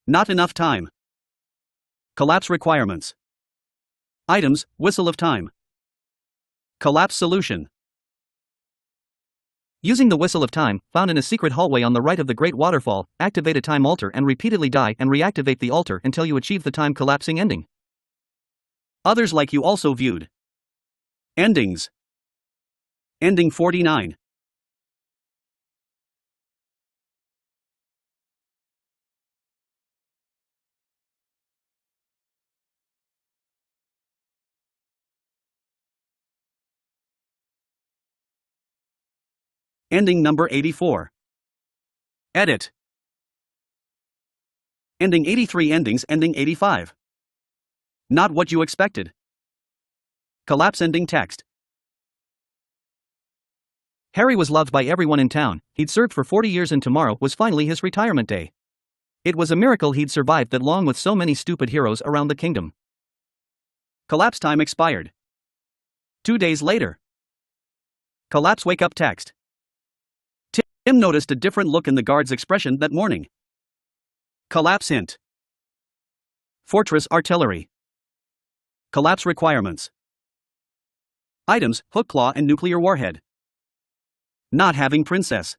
Speaker 2: Not enough time. Collapse requirements. Items, whistle of time. Collapse solution. Using the whistle of time, found in a secret hallway on the right of the Great Waterfall, activate a time altar and repeatedly die and reactivate the altar until you achieve the time collapsing ending. Others like you also viewed. Endings. Ending 49. Ending number 84. Edit. Ending 83. Endings ending 85. Not what you expected. Collapse ending text. Harry was loved by everyone in town. He'd served for 40 years and tomorrow was finally his retirement day. It was a miracle he'd survived that long with so many stupid heroes around the kingdom. Collapse time expired. 2 days later. Collapse wake up text. Tim noticed a different look in the guard's expression that morning. Collapse hint. Fortress artillery. Collapse requirements. Items, hook claw and nuclear warhead. Not having princess.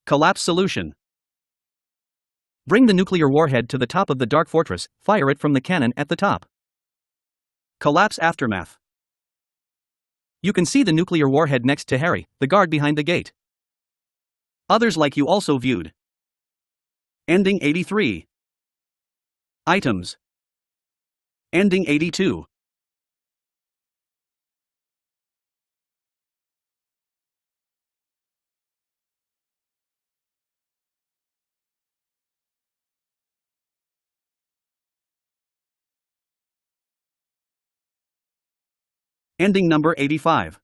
Speaker 2: Collapse solution. Bring the nuclear warhead to the top of the dark fortress, fire it from the cannon at the top. Collapse aftermath. You can see the nuclear warhead next to Harry, the guard behind the gate. Others like you also viewed. Ending 83. Items. Ending 82. Ending number 85.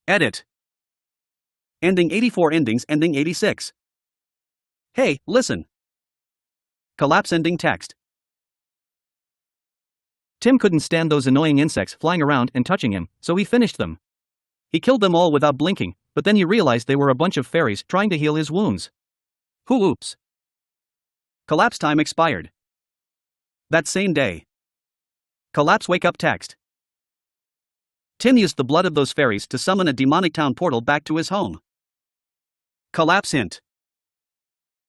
Speaker 2: Edit. Ending 84. Endings ending 86. Hey, listen. Collapse ending text. Tim couldn't stand those annoying insects flying around and touching him, so he finished them. He killed them all without blinking, but then he realized they were a bunch of fairies trying to heal his wounds. Oops. Collapse time expired. That same day. Collapse wake up text. Tim used the blood of those fairies to summon a demonic town portal back to his home. Collapse hint.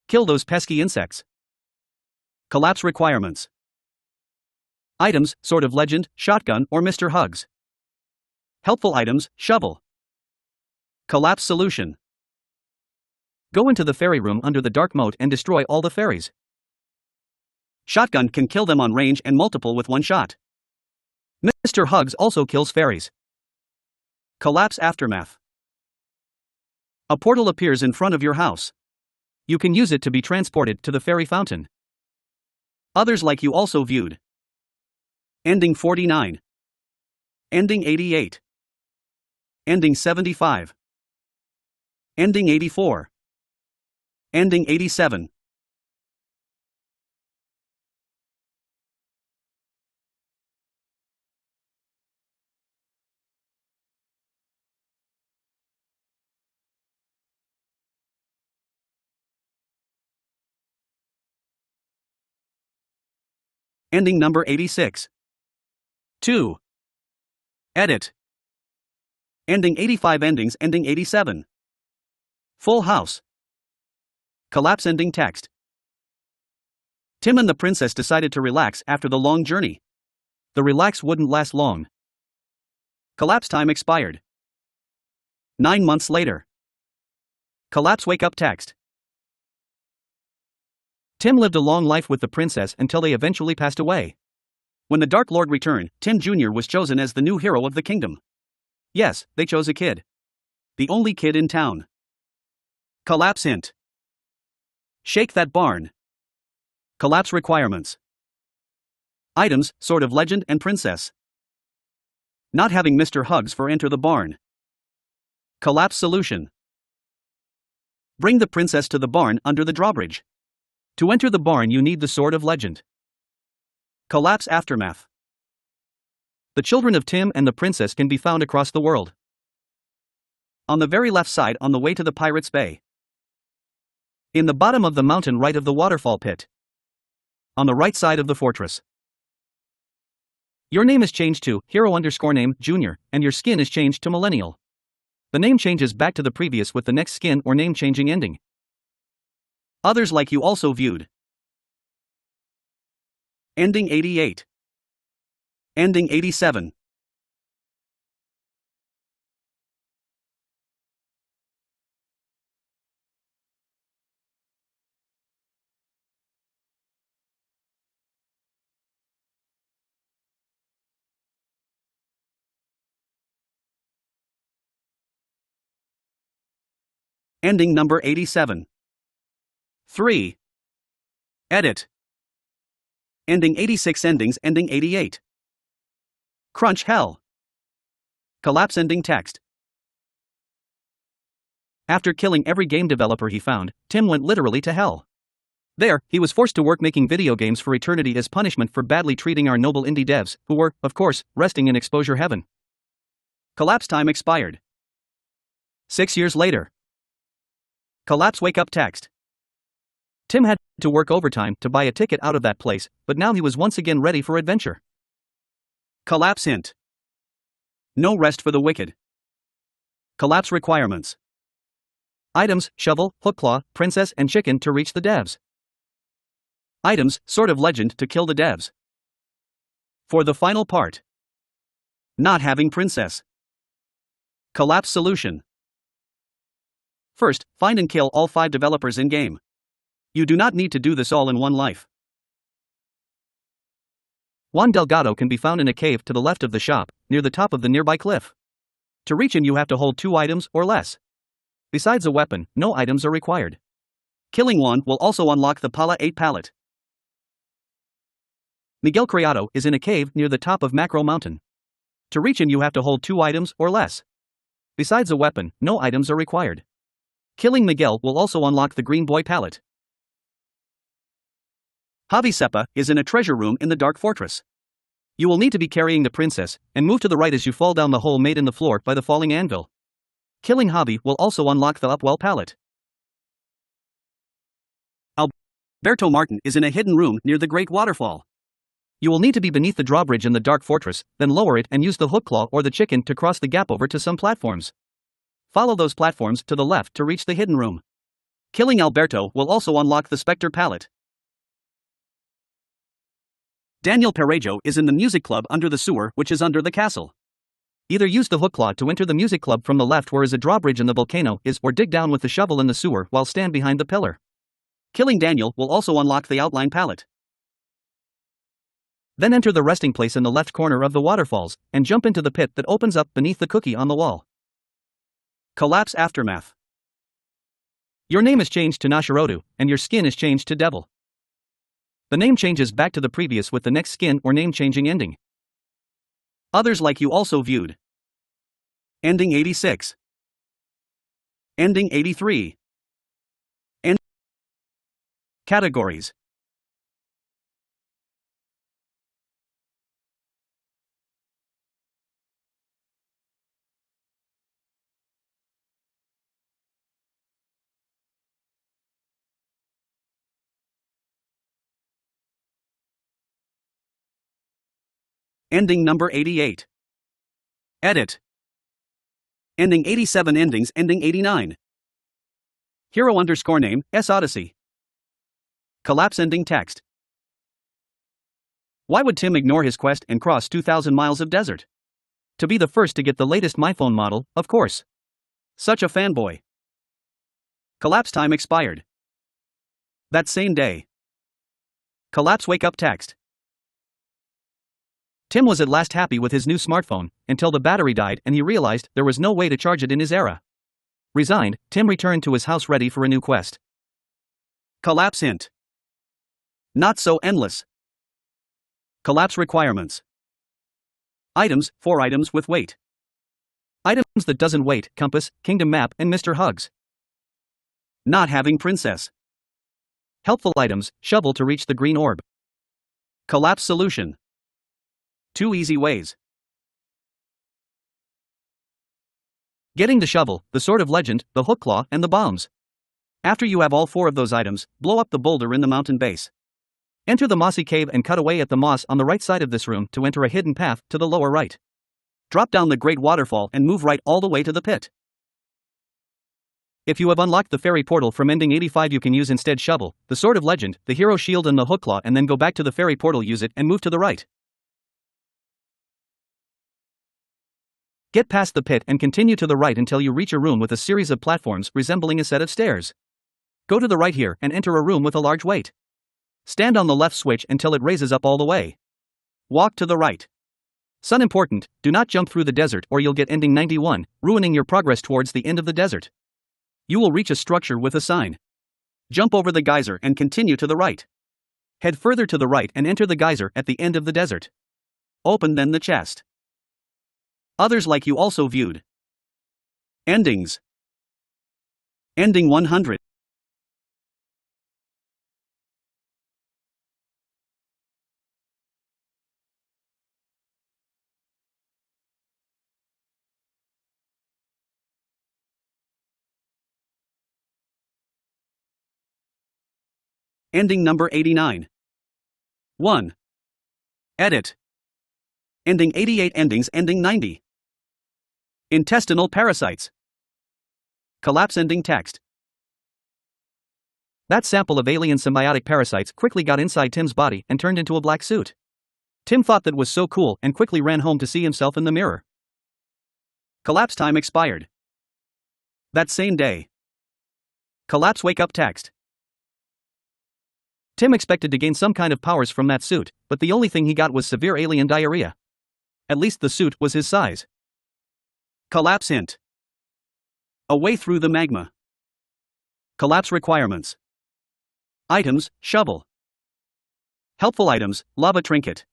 Speaker 2: Kill those pesky insects. Collapse requirements. Items, Sword of Legend, Shotgun, or Mr. Hugs. Helpful items, Shovel. Collapse solution. Go into the fairy room under the dark moat and destroy all the fairies. Shotgun can kill them on range and multiple with one shot. Mr. Hugs also kills fairies. Collapse aftermath. A portal appears in front of your house. You can use it to be transported to the fairy fountain. Others like you also viewed. Ending 49. Ending 88. Ending 75. Ending 84. Ending 87. Ending number 86. 2. Edit. Ending 85. Endings ending 87. Full house. Collapse ending text. Tim and the princess decided to relax after the long journey.
Speaker 1: The relax wouldn't last long.
Speaker 2: Collapse time expired. 9 months later. Collapse wake up text.
Speaker 1: Tim lived a long life with the princess until they eventually passed away.
Speaker 2: When the Dark Lord returned, Tim Jr. was chosen as the new hero of the kingdom. Yes, they chose a kid. The only kid in town. Collapse hint. Shake that barn. Collapse requirements. Items, Sword of Legend and Princess. Not having Mr. Hugs for enter the barn. Collapse solution. Bring the princess to the barn under the drawbridge.
Speaker 1: To enter the barn you need the Sword of Legend.
Speaker 2: Collapse aftermath.
Speaker 1: The children of Tim and the princess can be found across the world.
Speaker 2: On the very left side on the way to the Pirates Bay.
Speaker 1: In the bottom of the mountain right of the waterfall pit.
Speaker 2: On the right side of the fortress.
Speaker 1: Your name is changed to hero_name junior, and your skin is changed to millennial. The name changes back to the previous with the next skin or name changing ending.
Speaker 2: Others like you also viewed. Ending 88. Ending 87. Ending number 87. 3. Edit. Ending 86 endings ending 88. Crunch hell. Collapse ending text.
Speaker 1: After killing every game developer he found, Tim went literally to hell. There, he was forced to work making video games for eternity as punishment for badly treating our noble indie devs, who were, of course, resting in exposure heaven.
Speaker 2: Collapse time expired. 6 years later. Collapse wake up text.
Speaker 1: Tim had to work overtime to buy a ticket out of that place, but now he was once again ready for adventure.
Speaker 2: Collapse hint. No rest for the wicked. Collapse requirements.
Speaker 1: Items, shovel, hookclaw, princess and chicken to reach the devs.
Speaker 2: Items, Sword of Legend to kill the devs. For the final part. Not having princess. Collapse solution. First, find and kill all 5 developers in game. You do not need to do this all in one life.
Speaker 1: Juan Delgado can be found in a cave to the left of the shop, near the top of the nearby cliff. To reach him you have to hold 2 items or less. Besides a weapon, no items are required.
Speaker 2: Killing Juan will also unlock the Pala 8 palette.
Speaker 1: Miguel Criado is in a cave near the top of Macro Mountain. To reach him you have to hold 2 items or less. Besides a weapon, no items are required. Killing Miguel will also unlock the Green Boy palette.
Speaker 2: Javi Sepa is in a treasure room in the Dark Fortress.
Speaker 1: You will need to be carrying the princess, and move to the right as you fall down the hole made in the floor by the falling anvil. Killing Javi will also unlock the Upwell palette.
Speaker 2: Alberto Martin is in a hidden room near the Great Waterfall.
Speaker 1: You will need to be beneath the drawbridge in the Dark Fortress, then lower it and use the hookclaw or the chicken to cross the gap over to some platforms. Follow those platforms to the left to reach the hidden room. Killing Alberto will also unlock the Spectre palette.
Speaker 2: Daniel Perejo is in the music club under the sewer which is under the castle.
Speaker 1: Either use the hookclaw to enter the music club from the left where is a drawbridge in the volcano is, or dig down with the shovel in the sewer while stand behind the pillar.
Speaker 2: Killing Daniel will also unlock the outline palette.
Speaker 1: Then enter the resting place in the left corner of the waterfalls, and jump into the pit that opens up beneath the cookie on the wall.
Speaker 2: Collapse aftermath.
Speaker 1: Your name is changed to Nashirodu, and your skin is changed to Devil. The name changes back to the previous with the next skin or name changing ending.
Speaker 2: Others like you also viewed. Ending 86. Ending 83. Categories. Ending number 88. Edit. Ending 87 endings ending 89. Hero_name, S Odyssey. Collapse ending text. Why would Tim ignore his quest and cross 2,000 miles of desert? To be the first to get the latest MyPhone model, of course. Such a fanboy. Collapse time expired. That same day. Collapse wake up text. Tim was at last happy with his new smartphone, until the battery died and he realized there was no way to charge it in his era. Resigned, Tim returned to his house ready for a new quest. Collapse hint. Not so endless. Collapse requirements. Items, 4 items with weight. Items that doesn't weight, compass, kingdom map, and Mr. Hugs. Not having princess. Helpful items, shovel to reach the green orb. Collapse solution. 2 easy ways. Getting the shovel, the sword of legend, the hook claw, and the bombs. After you have all 4 of those items, blow up the boulder in the mountain base. Enter the mossy cave and cut away at the moss on the right side of this room to enter a hidden path to the lower right. Drop down the great waterfall and move right all the way to the pit. If you have unlocked the fairy portal from ending 85, you can use instead shovel, the sword of legend, the hero shield, and the hook claw, and then go back to the fairy portal, use it, and move to the right. Get past the pit and continue to the right until you reach a room with a series of platforms resembling a set of stairs. Go to the right here and enter a room with a large weight. Stand on the left switch until it raises up all the way. Walk to the right. Son important, do not jump through the desert or you'll get ending 91, ruining your progress towards the end of the desert. You will reach a structure with a sign. Jump over the geyser and continue to the right. Head further to the right and enter the geyser at the end of the desert. Open then the chest. Others like you also viewed. Endings. Ending 100. Ending number 89. 1. Edit. Ending 88. Endings ending 90. Intestinal parasites. Collapse ending text. That sample of alien symbiotic parasites quickly got inside Tim's body and turned into a black suit. Tim thought that was so cool and quickly ran home to see himself in the mirror. Collapse time expired. That same day. Collapse wake up text. Tim expected to gain some kind of powers from that suit, but the only thing he got was severe alien diarrhea. At least the suit was his size. Collapse hint. A way through the magma. Collapse requirements. Items, shovel. Helpful items, lava trinket.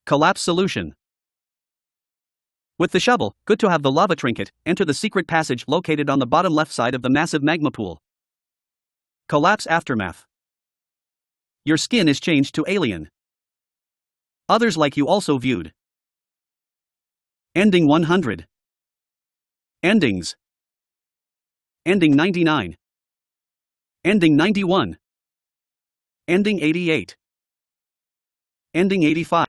Speaker 2: Collapse solution. With the shovel, good to have the lava trinket, enter the secret passage located on the bottom left side of the massive magma pool. Collapse aftermath. Your skin is changed to alien. Others like you also viewed. Ending 100. Endings. Ending 99. Ending 91. Ending 88. Ending 85.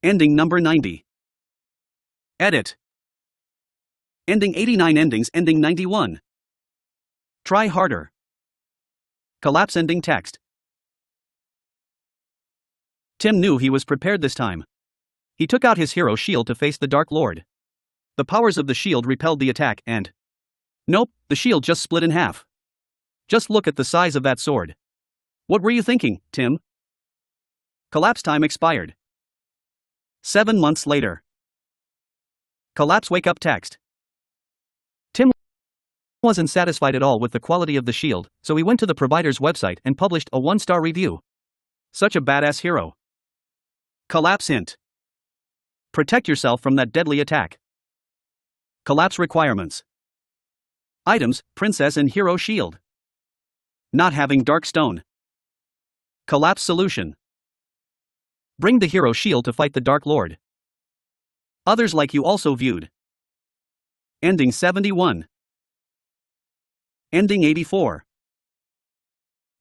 Speaker 2: Ending number 90. Edit. Ending 89. Endings ending 91. Try harder. Collapse ending text. Tim knew he was prepared this time. He took out his hero shield to face the Dark Lord. The powers of the shield repelled the attack and... Nope, the shield just split in half. Just look at the size of that sword. What were you thinking, Tim? Collapse time expired. 7 months later. Collapse wake up text. Tim wasn't satisfied at all with the quality of the shield, so he went to the provider's website and published a 1-star review. Such a badass hero. Collapse hint. Protect yourself from that deadly attack. Collapse requirements. Items, princess and hero shield. Not having dark stone. Collapse solution. Bring the hero shield to fight the Dark Lord. Others like you also viewed. Ending 71. Ending 84.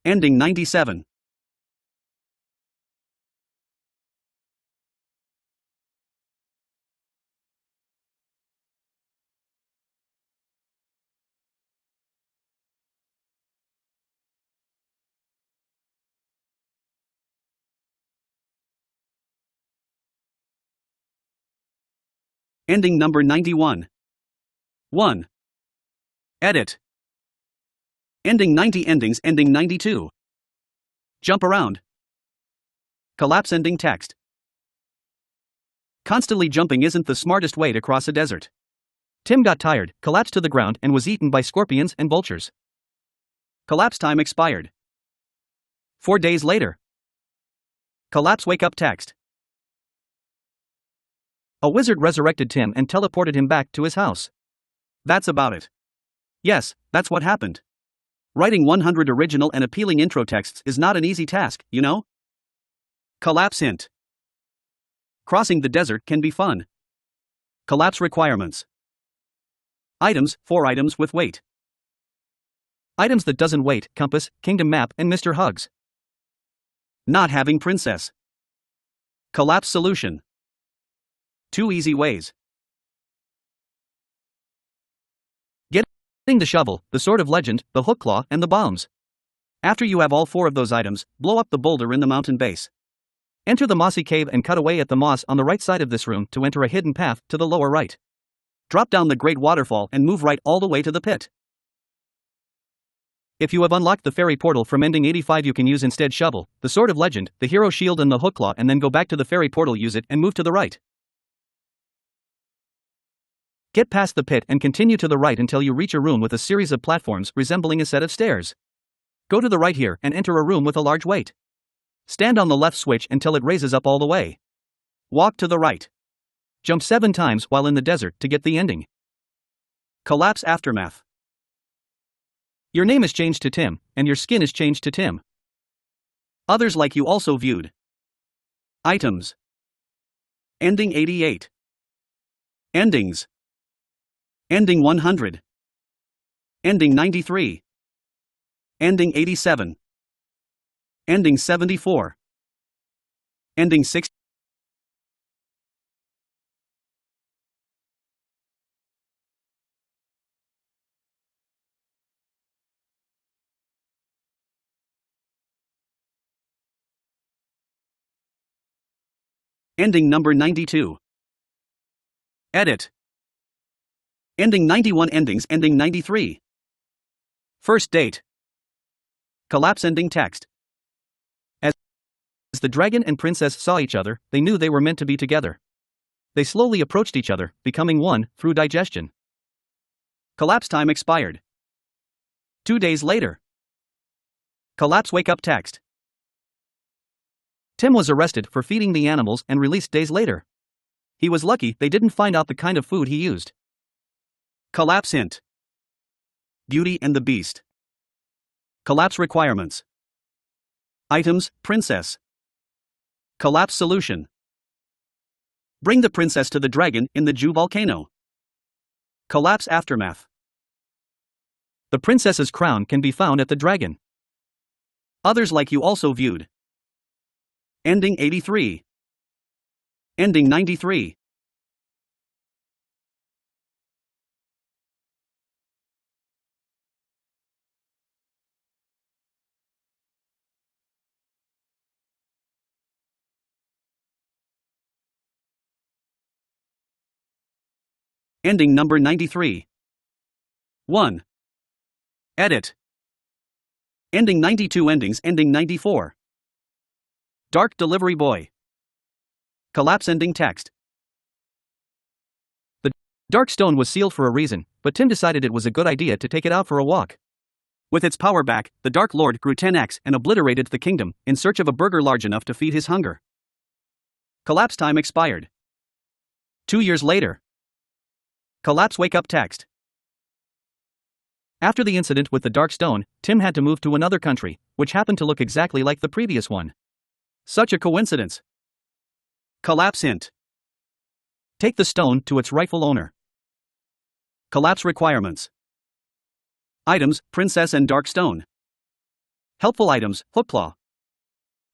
Speaker 2: Ending 97. Ending number 91. 1. Edit. Ending 90 endings ending 92. Jump around. Collapse ending text. Constantly jumping isn't the smartest way to cross a desert. Tim got tired, collapsed to the ground, and was eaten by scorpions and vultures. Collapse time expired. 4 days later. Collapse wake up text. A wizard resurrected Tim and teleported him back to his house. That's about it. Yes, that's what happened. Writing 100 original and appealing intro texts is not an easy task, you know? Collapse hint. Crossing the desert can be fun. Collapse requirements. Items, 4 items with weight. Items that doesn't weight: compass, kingdom map, and Mr. Hugs. Not having princess. Collapse solution. 2 easy ways. Getting the shovel, the sword of legend, the hook claw, and the bombs. After you have all 4 of those items, blow up the boulder in the mountain base. Enter the mossy cave and cut away at the moss on the right side of this room to enter a hidden path to the lower right. Drop down the great waterfall and move right all the way to the pit. If you have unlocked the fairy portal from ending 85, you can use instead shovel, the sword of legend, the hero shield, and the hook claw, and then go back to the fairy portal, use it, and move to the right. Get past the pit and continue to the right until you reach a room with a series of platforms resembling a set of stairs. Go to the right here and enter a room with a large weight. Stand on the left switch until it raises up all the way. Walk to the right. Jump 7 times while in the desert to get the ending. Collapse aftermath. Your name is changed to Tim, and your skin is changed to Tim. Others like you also viewed. Items. Ending 88. Endings. Ending 100. Ending 93. Ending 87. Ending 74. Ending 60. Ending number 92. Edit. Ending 91 endings ending 93. First date. Collapse ending text. As the dragon and princess saw each other, they knew they were meant to be together. They slowly approached each other, becoming one through digestion. Collapse time expired. 2 days later. Collapse wake up text. Tim was arrested for feeding the animals and released days later. He was lucky they didn't find out the kind of food he used. Collapse hint. Beauty and the Beast. Collapse requirements. Items, princess. Collapse solution. Bring the princess to the dragon in the Jew volcano. Collapse aftermath. The princess's crown can be found at the dragon. Others like you also viewed. Ending 83. Ending 93. Ending number 93. 1. Edit. Ending 92 endings ending 94. Dark Delivery Boy. Collapse ending text. The dark stone was sealed for a reason, but Tim decided it was a good idea to take it out for a walk. With its power back, the Dark Lord grew 10x and obliterated the kingdom in search of a burger large enough to feed his hunger. Collapse time expired. 2 years later. Collapse wake up text. After the incident with the dark stone, Tim had to move to another country, which happened to look exactly like the previous one. Such a coincidence. Collapse hint. Take the stone to its rightful owner. Collapse requirements. Items, princess and dark stone. Helpful items, hook claw.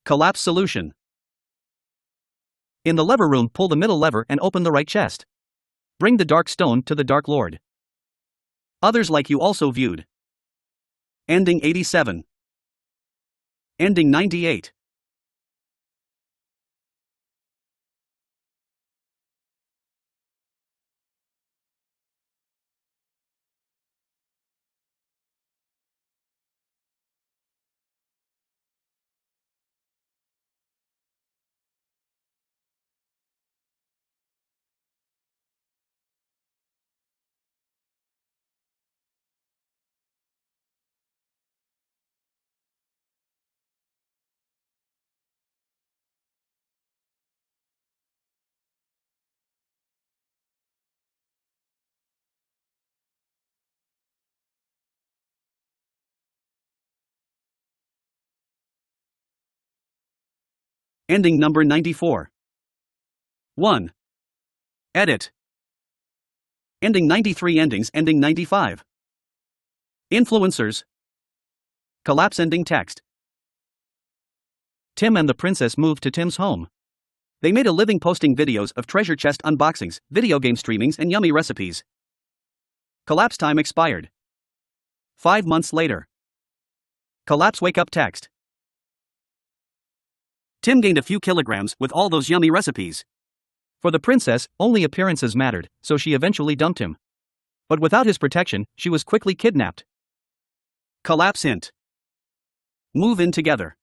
Speaker 2: Collapse solution. In the lever room, pull the middle lever and open the right chest. Bring the dark stone to the Dark Lord. Others like you also viewed. Ending 87. Ending 98. Ending number 94. 1. Edit. Ending 93. Endings ending 95. Influencers. Collapse ending text.
Speaker 1: Tim and the princess moved to Tim's home.
Speaker 2: They made a living posting videos of treasure chest unboxings, video game streamings, and yummy recipes. Collapse time expired. 5 months later. Collapse wake up text. Tim gained a few kilograms with all those yummy recipes.
Speaker 1: For the princess, only appearances mattered, so she eventually dumped him. But without his protection, she was quickly kidnapped.
Speaker 2: Collapse hint. Move in together.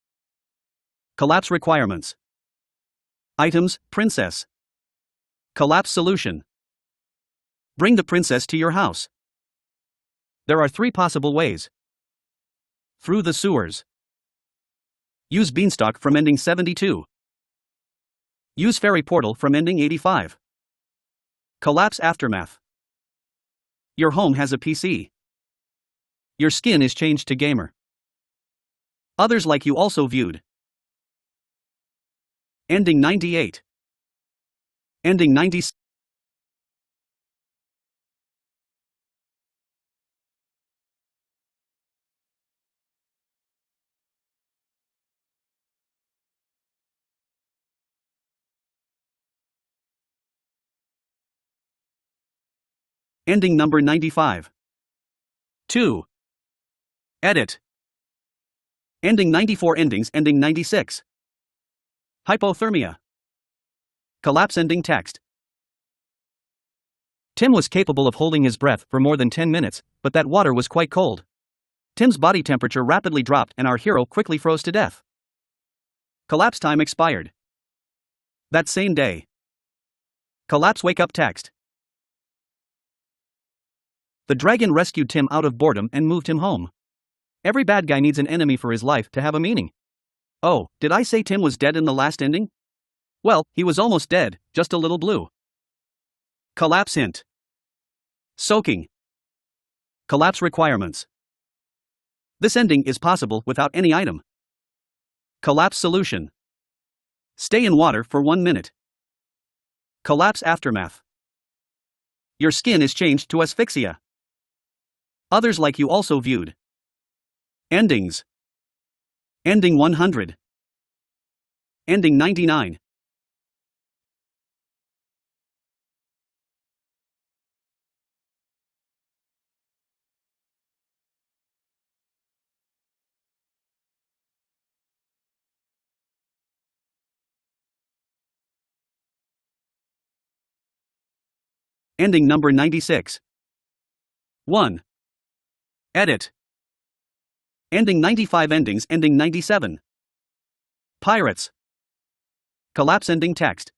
Speaker 2: Collapse requirements. Items, princess. Collapse solution. Bring the princess to your house.
Speaker 1: There are 3 possible ways.
Speaker 2: Through the sewers. Use beanstalk from ending 72. Use fairy portal from ending 85. Collapse aftermath. Your home has a PC.
Speaker 1: Your skin is changed to gamer.
Speaker 2: Others like you also viewed. Ending 98. Ending 90. Ending number 95. 2. Edit. Ending 94. Endings ending 96. Hypothermia. Collapse ending text.
Speaker 1: Tim was capable of holding his breath for more than 10 minutes, but that water was quite cold. Tim's body temperature rapidly dropped and our hero quickly froze to death.
Speaker 2: Collapse time expired. That same day. Collapse wake up text. The dragon rescued Tim out of boredom and moved him home.
Speaker 1: Every bad guy needs an enemy for his life to have a meaning.
Speaker 2: Oh, did I say Tim was dead in the last ending? Well, he was almost dead, just a little blue. Collapse hint. Soaking. Collapse requirements. This ending is possible without any item. Collapse solution. Stay in water for 1 minute. Collapse aftermath. Your skin is changed to asphyxia. Others like you also viewed. Endings. Ending 100. Ending 99. Ending number 96. 1. Edit. Ending 95. Endings ending 97. Pirates. Collapse ending text.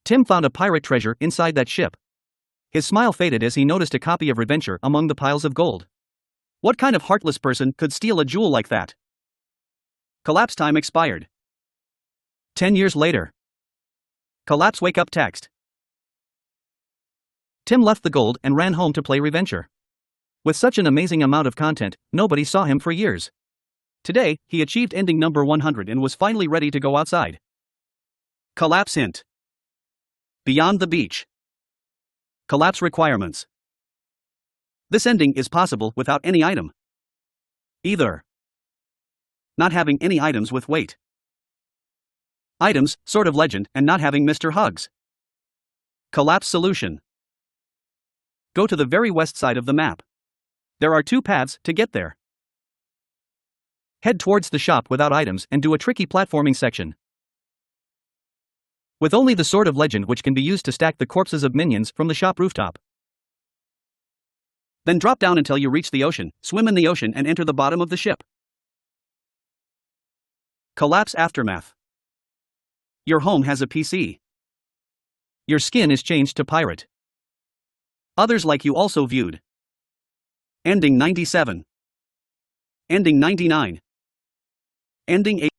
Speaker 1: Tim found a pirate treasure inside that ship. His smile faded as he noticed a copy of Reventure among the piles of gold.
Speaker 2: What kind of heartless person could steal a jewel like that? Collapse time expired. 10 years later. Collapse wake up text.
Speaker 1: Tim left the gold and ran home to play Reventure. With such an amazing amount of content, nobody saw him for years.
Speaker 2: Today, he achieved ending number 100 and was finally ready to go outside. Collapse hint. Beyond the beach. Collapse requirements. This ending is possible without any item. Either. Not having any items with weight. Items, sort of legend, and not having Mr. Hugs. Collapse solution. Go to the very west side of the map. There are 2 paths to get there.
Speaker 1: Head towards the shop without items and do a tricky platforming section. With only the sword of legend which can be used to stack the corpses of minions from the shop rooftop.
Speaker 2: Then drop down until you reach the ocean, swim in the ocean and enter the bottom of the ship. Collapse aftermath. Your home has a PC.
Speaker 1: Your skin is changed to pirate.
Speaker 2: Others like you also viewed. Ending 97. Ending 99. Ending 8.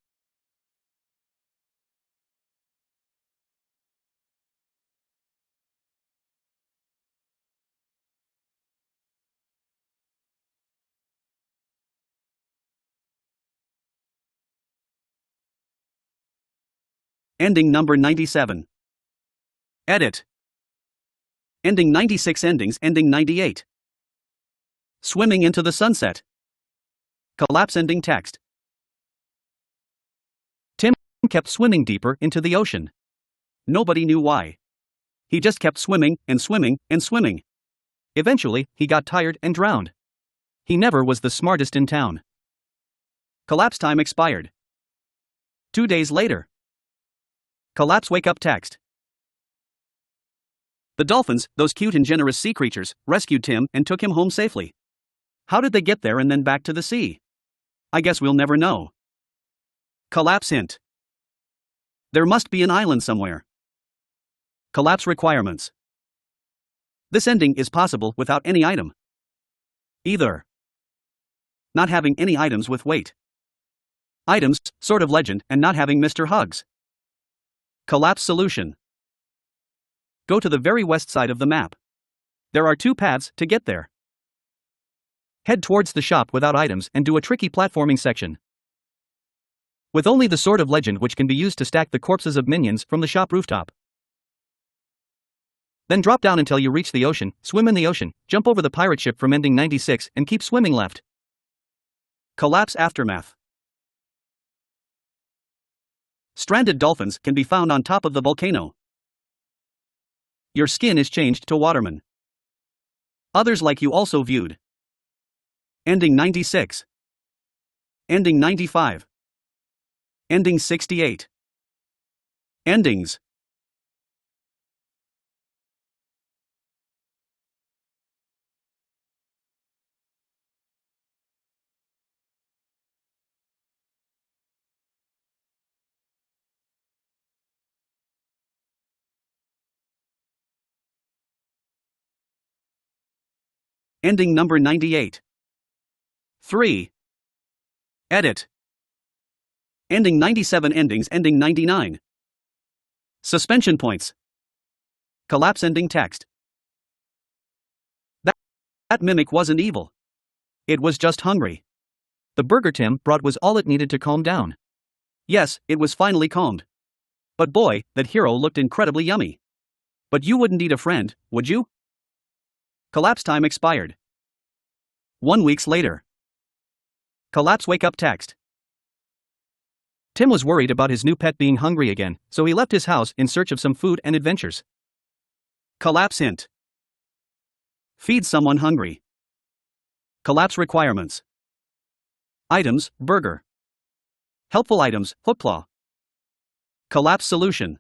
Speaker 2: Ending number 97. Edit. Ending 96 endings ending 98. Swimming into the sunset. Collapse ending text. Tim kept swimming deeper into the ocean. Nobody knew why. He just kept swimming and swimming and swimming. Eventually, he got tired and drowned. He never was the smartest in town. Collapse time expired. 2 days later. Collapse wake up text. The dolphins, those cute and generous sea creatures, rescued Tim and took him home safely. How did they get there and then back to the sea? I guess we'll never know. Collapse hint. There must be an island somewhere. Collapse requirements. This ending is possible without any item. Either not having any items with weight. Items, sort of legend, and not having Mr. Hugs. Collapse solution. Go to the very west side of the map. There are 2 paths to get there. Head towards the shop without items and do a tricky platforming section. With only the sword of legend which can be used to stack the corpses of minions from the shop rooftop. Then drop down until you reach the ocean, swim in the ocean, jump over the pirate ship from ending 96 and keep swimming left. Collapse aftermath. Stranded dolphins can be found on top of the volcano. Your skin is changed to waterman. Others like you also viewed. Ending 96. Ending 95. Ending 68. Endings. Ending number 98. 3. Edit. Ending 97 endings ending 99. Suspension points. Collapse ending text. That mimic wasn't evil. It was just hungry. The burger Tim brought was all it needed to calm down. Yes, it was finally calmed. But boy, that hero looked incredibly yummy. But you wouldn't eat a friend, would you? Collapse time expired. 1 week later. Collapse wake up text. Tim was worried about his new pet being hungry again, so he left his house in search of some food and adventures. Collapse hint. Feed someone hungry. Collapse requirements. Items, burger. Helpful items, hookclaw. Collapse solution.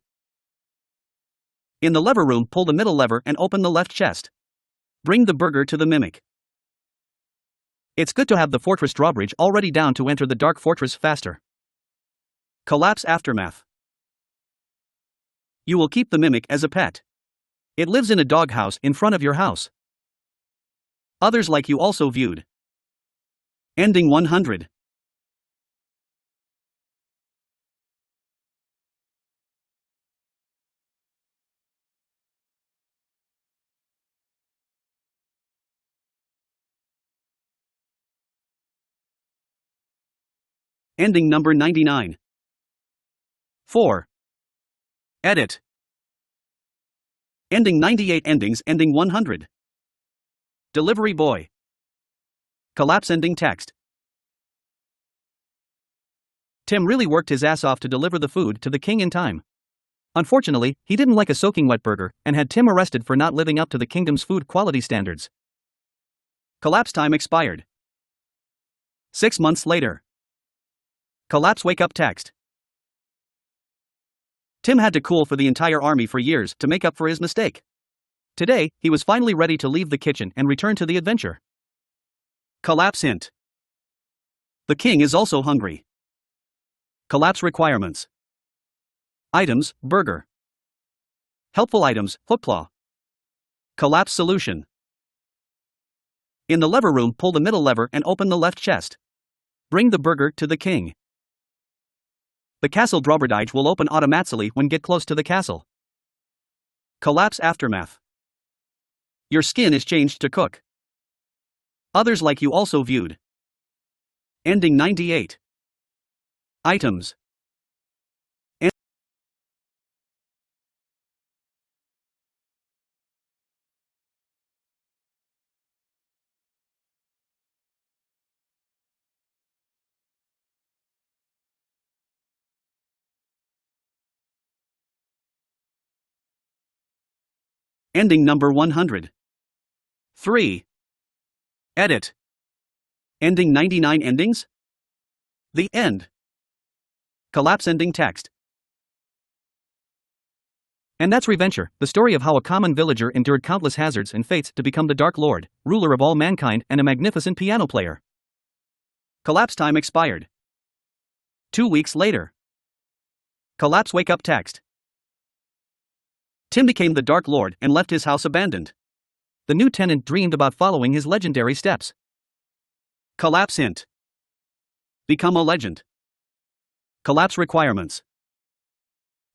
Speaker 2: In the lever room, pull the middle lever and open the left chest. Bring the burger to the mimic. It's good to have the fortress drawbridge already down to enter the dark fortress faster. Collapse aftermath. You will keep the mimic as a pet. It lives in a doghouse in front of your house. Others like you also viewed. Ending 100. Ending number 99. 4. Edit. Ending 98 endings ending 100. Delivery boy. Collapse ending text. Tim really worked his ass off to deliver the food to the king in time. Unfortunately, he didn't like a soaking wet burger and had Tim arrested for not living up to the kingdom's food quality standards. Collapse time expired. 6 months later. Collapse wake up text. Tim had to cool for the entire army for years to make up for his mistake. Today, he was finally ready to leave the kitchen and return to the adventure. Collapse hint. The king is also hungry. Collapse requirements. Items, burger. Helpful items, hookclaw. Collapse solution. In the lever room, pull the middle lever and open the left chest. Bring the burger to the king. The castle drawbridge will open automatically when get close to the castle. Collapse aftermath. Your skin is changed to cook. Others like you also viewed. Ending 98. Items. Ending number 100. 3. Edit. Ending 99 endings? The end. Collapse ending text.
Speaker 1: And that's Reventure, the story of how a common villager endured countless hazards and fates to become the Dark Lord, ruler of all mankind and a magnificent piano player.
Speaker 2: Collapse time expired. 2 weeks later. Collapse wake up text. Tim became the Dark Lord and left his house abandoned.
Speaker 1: The new tenant dreamed about following his legendary steps.
Speaker 2: Collapse hint. Become a legend. Collapse requirements.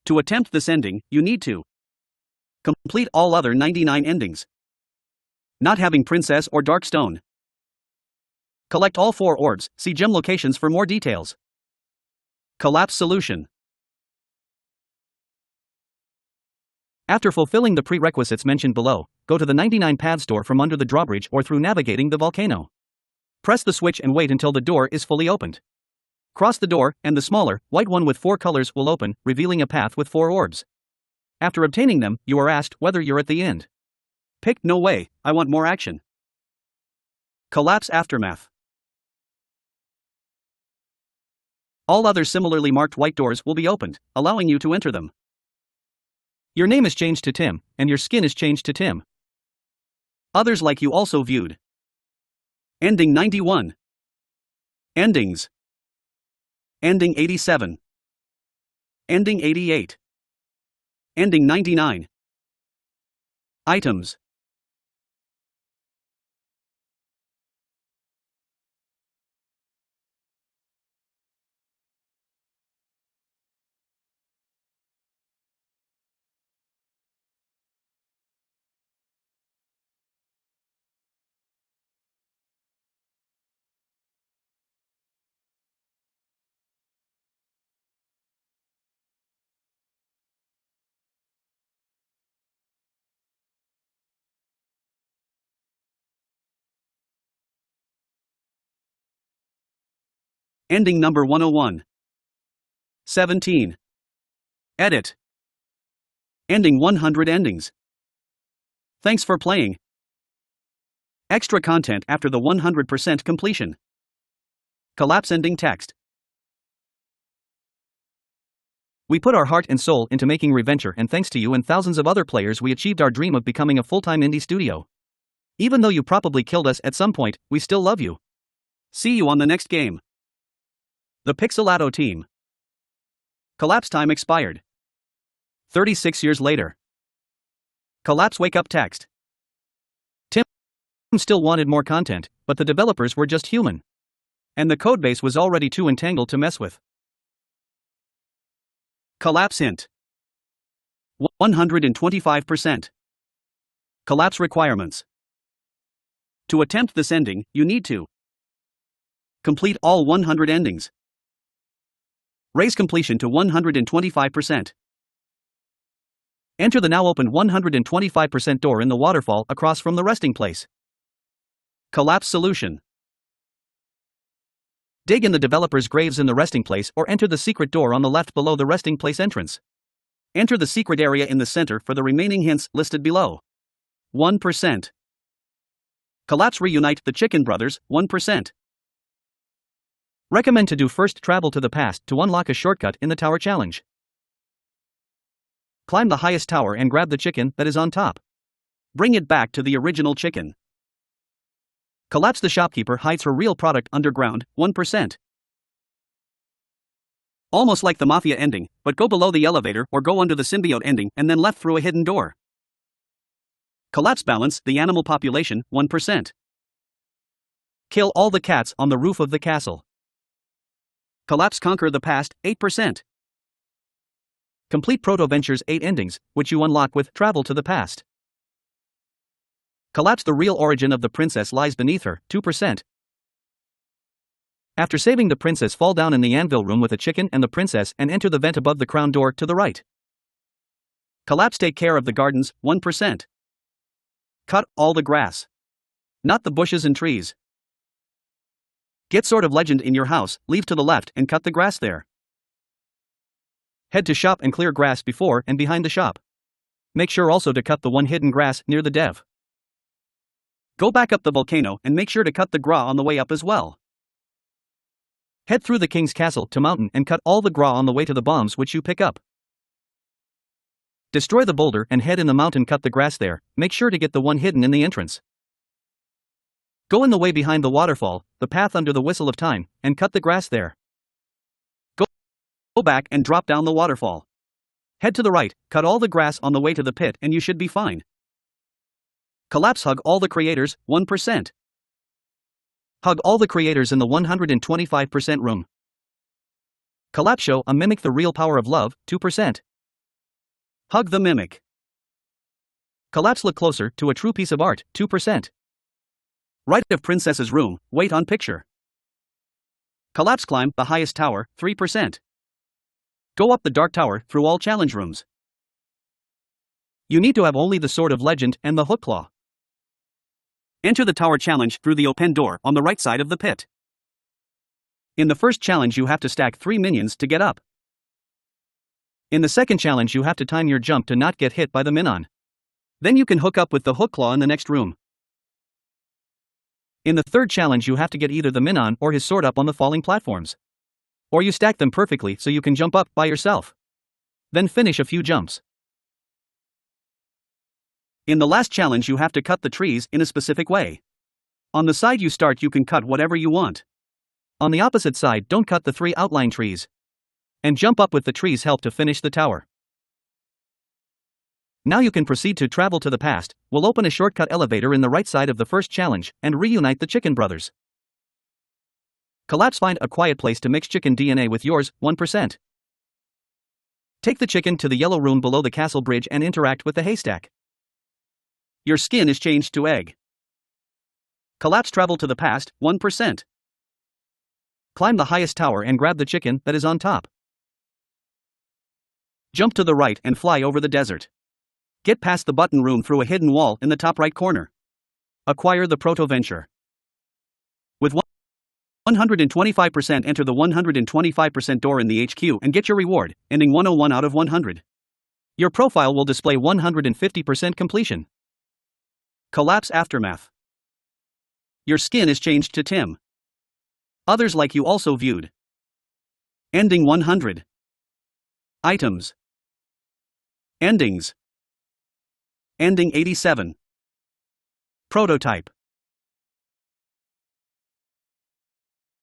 Speaker 2: To attempt this ending, you need to complete all other 99 endings. Not having princess or dark stone. Collect all 4 orbs, see gem locations for more details. Collapse solution.
Speaker 1: After fulfilling the prerequisites mentioned below, go to the 99 path store from under the drawbridge or through navigating the volcano. Press the switch and wait until the door is fully opened. Cross the door, and the smaller, white one with 4 colors will open, revealing a path with 4 orbs. After obtaining them, you are asked whether you're at the end.
Speaker 2: Pick no way, I want more action. Collapse aftermath. All other similarly marked white doors will be opened, allowing you to enter them.
Speaker 1: Your name is changed to Tim, and your skin is changed to Tim.
Speaker 2: Others like you also viewed. Ending 91. Endings. Ending 87. Ending 88. Ending 99. Items. Ending number 101. 17. Edit. Ending 100 endings. Thanks for playing. Extra content after the 100% completion. Collapse ending text.
Speaker 1: We put our heart and soul into making Reventure, and thanks to you and thousands of other players we achieved our dream of becoming a full-time indie studio. Even though you probably killed us at some point, we still love you.
Speaker 2: See you on the next game. The Pixelato team. Collapse time expired. 36 years later. Collapse wake up text.
Speaker 1: Tim still wanted more content, but the developers were just human. And the codebase was already too entangled to mess with.
Speaker 2: Collapse hint. 125%. Collapse requirements. To attempt this ending, you need to complete all 100 endings. Raise completion to 125%.
Speaker 1: Enter the now opened 125% door in the waterfall across from the resting place.
Speaker 2: Collapse solution.
Speaker 1: Dig in the developers' graves in the resting place or enter the secret door on the left below the resting place entrance.
Speaker 2: Enter the secret area in the center for the remaining hints listed below. 1%. Collapse reunite the Chicken Brothers, 1%.
Speaker 1: Recommend to do first travel to the past to unlock a shortcut in the tower challenge. Climb the highest tower and grab the chicken that is on top.
Speaker 2: Bring it back to the original chicken.
Speaker 1: Collapse the shopkeeper hides her real product underground, 1%.
Speaker 2: Almost like the Mafia ending, but go below the elevator or go under the symbiote ending and then left through a hidden door. Collapse balance the animal population, 1%.
Speaker 1: Kill all the cats on the roof of the castle.
Speaker 2: Collapse conquer the past, 8%.
Speaker 1: Complete Proto-Venture's 8 endings, which you unlock with travel to the past. Collapse the real origin of the princess lies beneath her, 2%. After saving the princess, fall down in the anvil room with a chicken and the princess and enter the vent above the crown door to the right.
Speaker 2: Collapse take care of the gardens, 1%. Cut all the grass. Not the bushes and trees. Get Sword of Legend in your house, leave to the left and cut the grass there.
Speaker 1: Head to shop and clear grass before and behind the shop. Make sure also to cut the one hidden grass near the dev.
Speaker 2: Go back up the volcano and make sure to cut the gra on the way up as well.
Speaker 1: Head through the king's castle to mountain and cut all the gra on the way to the bombs which you pick up. Destroy the boulder and head in the mountain, cut the grass there, make sure to get the one hidden in the entrance. Go in the way behind the waterfall, the path under the whistle of time, and cut the grass there. Go back and drop down the waterfall. Head to the right, cut all the grass on the way to the pit and you should be fine. Collapse, hug all the creators, 1%. Hug all the creators in the 125% room. Collapse, show a mimic the real power of love, 2%. Hug the mimic. Collapse, look closer to a true piece of art, 2%. Right of princess's room, wait on picture. Collapse, climb the highest tower, 3%. Go up the dark tower through all challenge rooms. You need to have only the sword of legend and the hook claw. Enter the tower challenge through the open door on the right side of the pit. In the first challenge you have to stack 3 minions to get up. In the second challenge you have to time your jump to not get hit by the minion. Then you can hook up with the hook claw in the next room. In the third challenge you have to get either the minion or his sword up on the falling platforms. Or you stack them perfectly so you can jump up by yourself. Then finish a few jumps. In the last challenge you have to cut the trees in a specific way. On the side you start you can cut whatever you want. On the opposite side don't cut the 3 outline trees. And jump up with the trees help to finish the tower. Now you can proceed to travel to the past. We'll open a shortcut elevator in the right side of the first challenge and reunite the chicken brothers. Collapse, find a quiet place to mix chicken DNA with yours, 1%. Take the chicken to the yellow room below the castle bridge and interact with the haystack. Your skin is changed to egg. Collapse, travel to the past, 1%. Climb the highest tower and grab the chicken that is on top. Jump to the right and fly over the desert. Get past the button room through a hidden wall in the top right corner. Acquire the Reventure. With 125%, enter the 125% door in the HQ and get your reward, ending 101 out of 100. Your profile will display 150% completion. Collapse, aftermath. Your skin is changed to Tim. Others like you also viewed. Ending 100. Items. Endings. Ending 87. Prototype.